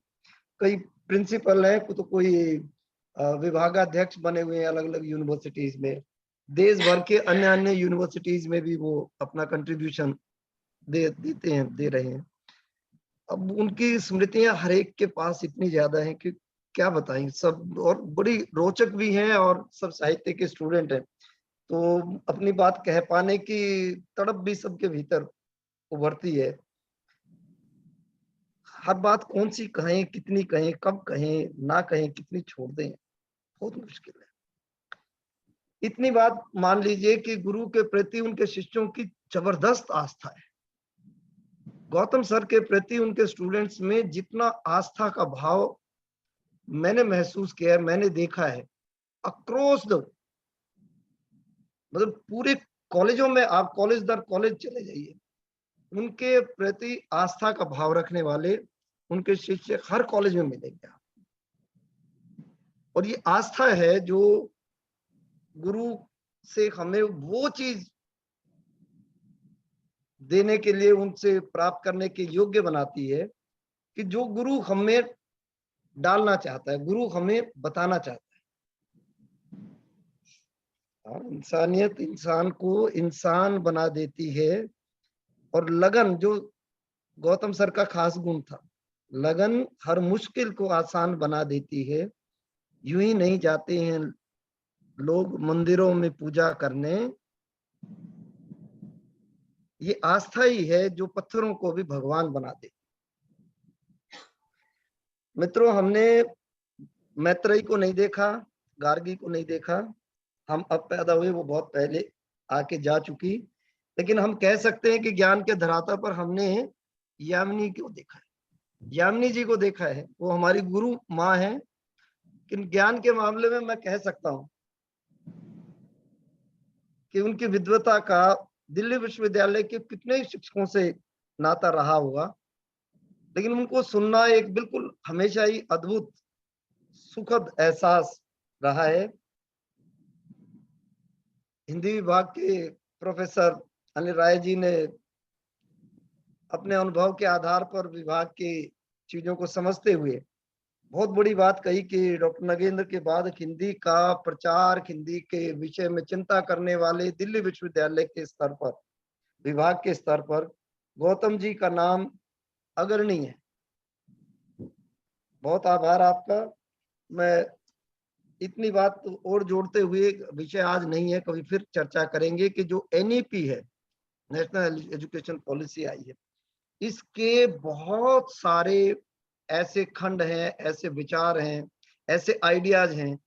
कई प्रिंसिपल हैं, तो कोई विभागाध्यक्ष बने हुए हैं अलग अलग यूनिवर्सिटीज में। देश भर के अन्य अन्य यूनिवर्सिटीज में भी वो अपना कंट्रीब्यूशन दे रहे हैं। अब उनकी स्मृतियां हर एक के पास इतनी ज्यादा हैं कि क्या बताएं सब, और बड़ी रोचक भी हैं, और सब साहित्य के स्टूडेंट हैं। तो अपनी बात कह पाने की तड़प भी सबके भीतर उभरती है। हर बात कौन सी कहें, कितनी कहें, कब कहें, ना कहें, कितनी छोड़ दें, बहुत मुश्किल है। इतनी बात मान लीजिए कि गुरु के प्रति उनके शिष्यों की जबरदस्त आस्था है। गौतम सर के प्रति उनके स्टूडेंट्स में जितना आस्था का भाव मैंने महसूस किया है, मैंने देखा है, अक्रॉस द, मतलब पूरे कॉलेजों में, आप कॉलेज दर कॉलेज चले जाइए, उनके प्रति आस्था का भाव रखने वाले उनके शिष्य हर कॉलेज में मिलेंगे। और ये आस्था है जो गुरु से हमें वो चीज देने के लिए, उनसे प्राप्त करने के योग्य बनाती है कि जो गुरु हमें डालना चाहता है, गुरु हमें बताना चाहता है। इंसानियत इंसान को इंसान बना देती है। और लगन, जो गौतम सर का खास गुण था, लगन हर मुश्किल को आसान बना देती है। यूं ही नहीं जाते हैं लोग मंदिरों में पूजा करने, ये आस्था ही है जो पत्थरों को भी भगवान बना दे। मित्रों, हमने मैत्रेयी को नहीं देखा, गार्गी को नहीं देखा, हम अब पैदा हुए, वो बहुत पहले आके जा चुकी। लेकिन हम कह सकते हैं कि ज्ञान के धरातल पर हमने यामिनी को देखा है, यामिनी जी को देखा है। वो हमारी गुरु माँ है। लेकिन ज्ञान के मामले में मैं कह सकता हूं कि उनकी विद्वता का दिल्ली विश्वविद्यालय के कितने ही शिक्षकों से नाता रहा होगा, लेकिन उनको सुनना एक बिल्कुल हमेशा ही अद्भुत सुखद एहसास रहा है। हिंदी विभाग के प्रोफेसर अनिल राय जी ने अपने अनुभव के आधार पर विभाग की चीजों को समझते हुए बहुत बड़ी बात कही कि डॉक्टर नगेंद्र के बाद हिंदी का प्रचार, हिंदी के विषय में चिंता करने वाले दिल्ली विश्वविद्यालय के स्तर पर, विभाग के स्तर पर गौतम जी का नाम अग्रणी है। बहुत आभार आपका। मैं इतनी बात और जोड़ते हुए, विषय आज नहीं है, कभी फिर चर्चा करेंगे कि जो एनईपी है, नेशनल एजुकेशन पॉलिसी आई है, इसके बहुत सारे ऐसे खंड हैं, ऐसे विचार हैं, ऐसे आइडियाज हैं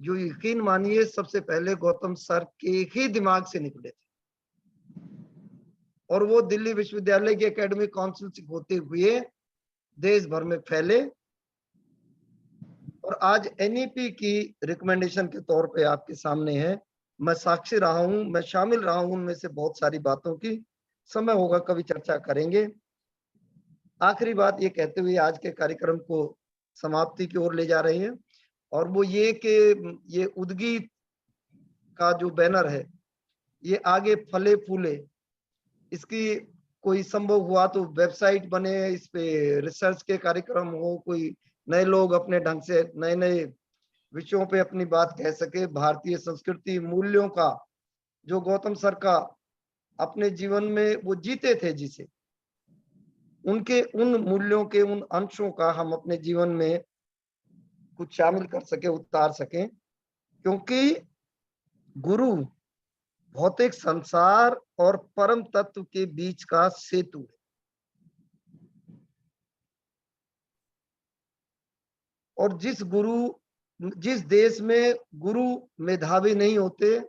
जो यकीन मानिए सबसे पहले गौतम सर के ही दिमाग से निकले थे, और वो दिल्ली विश्वविद्यालय के एकेडमिक काउंसिल से होते हुए देश भर में फैले, और आज एनईपी की रिकमेंडेशन के तौर पे आपके सामने है। मैं साक्षी रहा हूं, मैं शामिल रहा हूं उनमें से बहुत सारी बातों की। समय होगा कभी चर्चा करेंगे। आखिरी बात ये कहते हुए आज के कार्यक्रम को समाप्ति की ओर ले जा रहे हैं, और वो ये कि ये उद्गीत का जो बैनर है ये आगे फले फूले, इसकी कोई संभव हुआ तो वेबसाइट बने, इस पे रिसर्च के कार्यक्रम हो, कोई नए लोग अपने ढंग से नए नए विषयों पे अपनी बात कह सके। भारतीय संस्कृति मूल्यों का जो गौतम सर का अपने जीवन में वो जीते थे, जिसे उनके उन मूल्यों के उन अंशों का हम अपने जीवन में कुछ शामिल कर सके, उतार सकें, क्योंकि गुरु भौतिक संसार और परम तत्व के बीच का सेतु है। और जिस देश में गुरु मेधावी नहीं होते,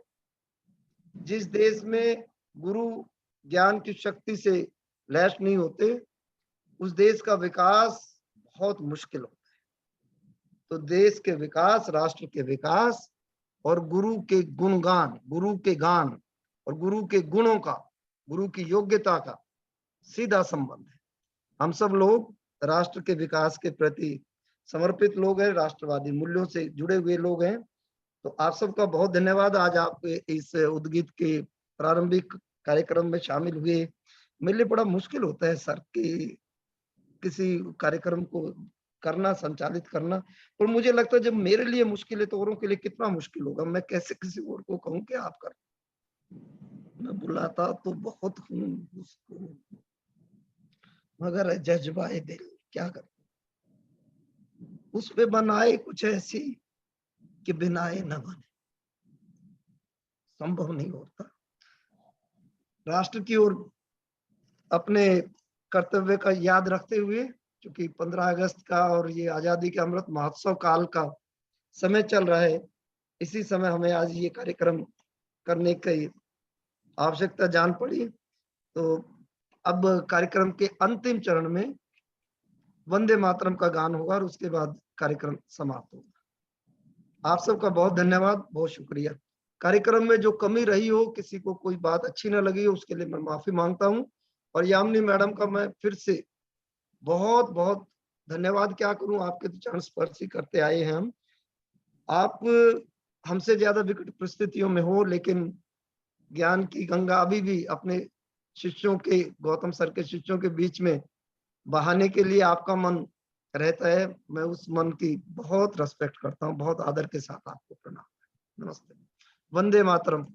जिस देश में गुरु ज्ञान की शक्ति से लैस नहीं होते, उस देश का विकास बहुत मुश्किल होता है। तो देश के विकास, राष्ट्र के विकास और गुरु के गुणगान, गुरु के गान और गुरु के गुणों का, गुरु की योग्यता का सीधा संबंध है। हम सब लोग राष्ट्र के विकास के प्रति समर्पित लोग हैं, राष्ट्रवादी मूल्यों से जुड़े हुए लोग हैं। तो आप सबका बहुत धन्यवाद। आज आप इस उद्गीत के प्रारंभिक कार्यक्रम में शामिल हुए। मेरे लिए बड़ा मुश्किल होता है सर कि किसी कार्यक्रम को करना, संचालित करना, पर मुझे लगता है जब मेरे लिए मुश्किल है तो औरों के लिए कितना मुश्किल होगा। मैं कैसे किसी और को कहूं कि आप कर, मैं बुलाता तो बहुत हूं उसको, मगर जज्बाए दिल क्या कर, उस पे बनाए कुछ ऐसी कि बिनाए न बने। संभव नहीं होता। राष्ट्र की ओर अपने कर्तव्य का याद रखते हुए, क्योंकि 15 अगस्त का और ये आजादी के अमृत महोत्सव काल का समय चल रहा है, इसी समय हमें आज ये कार्यक्रम करने की आवश्यकता जान पड़ी। तो अब कार्यक्रम के अंतिम चरण में वंदे मातरम का गान होगा और उसके बाद कार्यक्रम समाप्त होगा। आप सबका बहुत धन्यवाद, बहुत शुक्रिया। कार्यक्रम में जो कमी रही हो, किसी को कोई बात अच्छी ना लगी हो, उसके लिए मैं माफी मांगता हूं। और यामिनी मैडम का मैं फिर से बहुत बहुत धन्यवाद क्या करूं, आपके तो चरण स्पर्श ही करते आए हैं हम। आप हमसे ज्यादा विकट परिस्थितियों में हो, लेकिन ज्ञान की गंगा अभी भी अपने शिष्यों के, गौतम सर के शिष्यों के बीच में बहाने के लिए आपका मन रहता है। मैं उस मन की बहुत रेस्पेक्ट करता हूं, बहुत आदर के साथ आपको प्रणाम। नमस्ते। वंदे मातरम।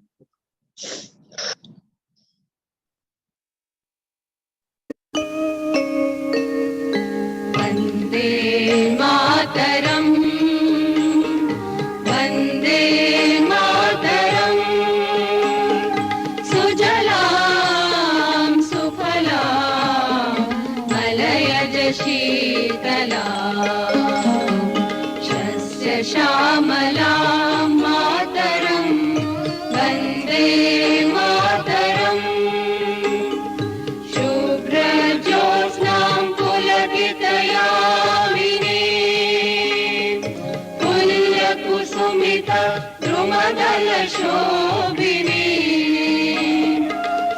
वंदे मातरम, वंदे मातरम, सुजलां सुफलां मलयज शीतलां शस्य श्यामलां मातरं वन्दे मातरम्। शुभ्रज्योत्स्नां पुलकितयामिनीं पुल्यकुसुमित द्रुमदलशोभिनीं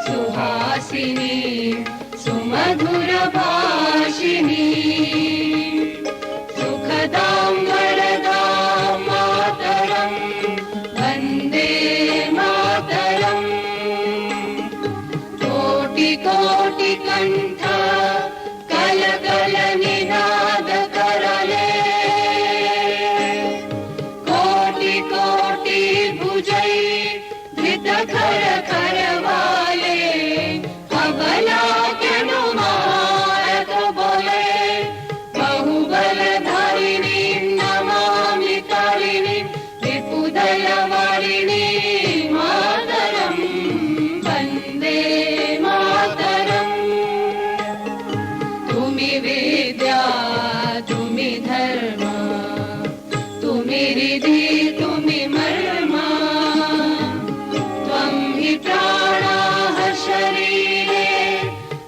सुहासिनीं सुमधुरभाषिणीं सुखदां वरदां मातरं वन्दे मातरम्। कोटि कोटि कंठ कल कल निनाद करले, कोटि कोटि भुजै धृत खर खर वाले, अबला मारत बोले बहुबलधारिणीं नमामि तारिणीं विपुदलवारिणीं मातरं वन्दे मातरम्। तुमि विद्या तुमि धर्म तुमि रिधि तुमि मर्मा, त्वं हि प्राणाः शरीरे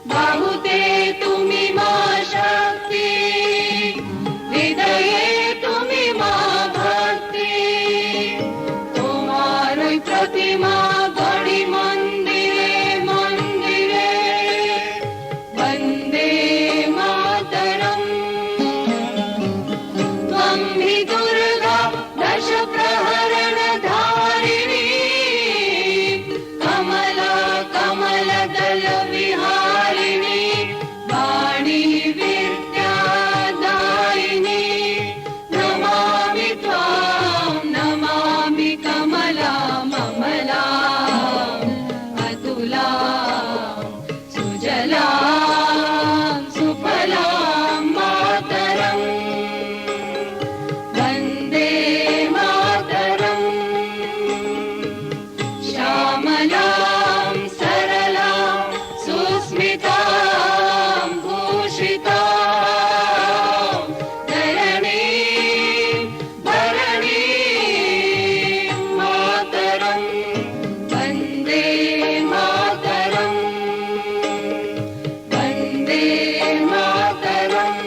बाहुते तुमि मा शक्ति, हृदये तुमि मा भक्ति। तुम्हारी प्रतिमा गढ़ी मंदिरे मंदिरे वन्दे मातरम्। त्वं हि दुर्गा दश प्रहरण धारिणी, कमला कमल दल विहारिणी, वाणी विद्यादायिनी। नमामि त्वां नमामि कमलां ममलां अतुलां सुजलां सुफलां मातरम् वन्दे मातरम्। श्यामलां सरलां सुस्मितां भूषितां धरणीं धरणीं मातरं वन्दे मातरम् वन्दे मातरम्।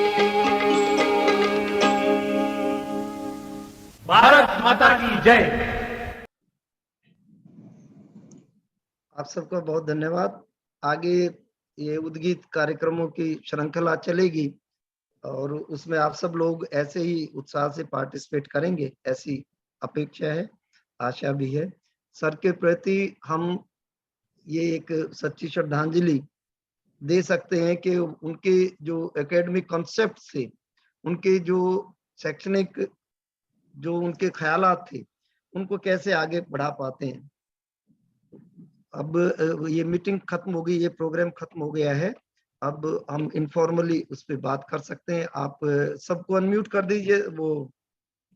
भारत माता की जय। आप सबका बहुत धन्यवाद। आगे ये उद्गीत कार्यक्रमों की श्रृंखला चलेगी और उसमें आप सब लोग ऐसे ही उत्साह से पार्टिसिपेट करेंगे, ऐसी अपेक्षा है, आशा भी है। सर के प्रति हम ये एक सच्ची श्रद्धांजलि दे सकते हैं कि उनके जो एकेडमिक कॉन्सेप्ट थे, उनके जो शैक्षणिक जो उनके ख्यालात थे, उनको कैसे आगे बढ़ा पाते हैं। अब ये मीटिंग खत्म हो गई, ये प्रोग्राम खत्म हो गया है। अब हम इनफॉर्मली उस पर बात कर सकते हैं। आप सबको अनम्यूट कर दीजिए, वो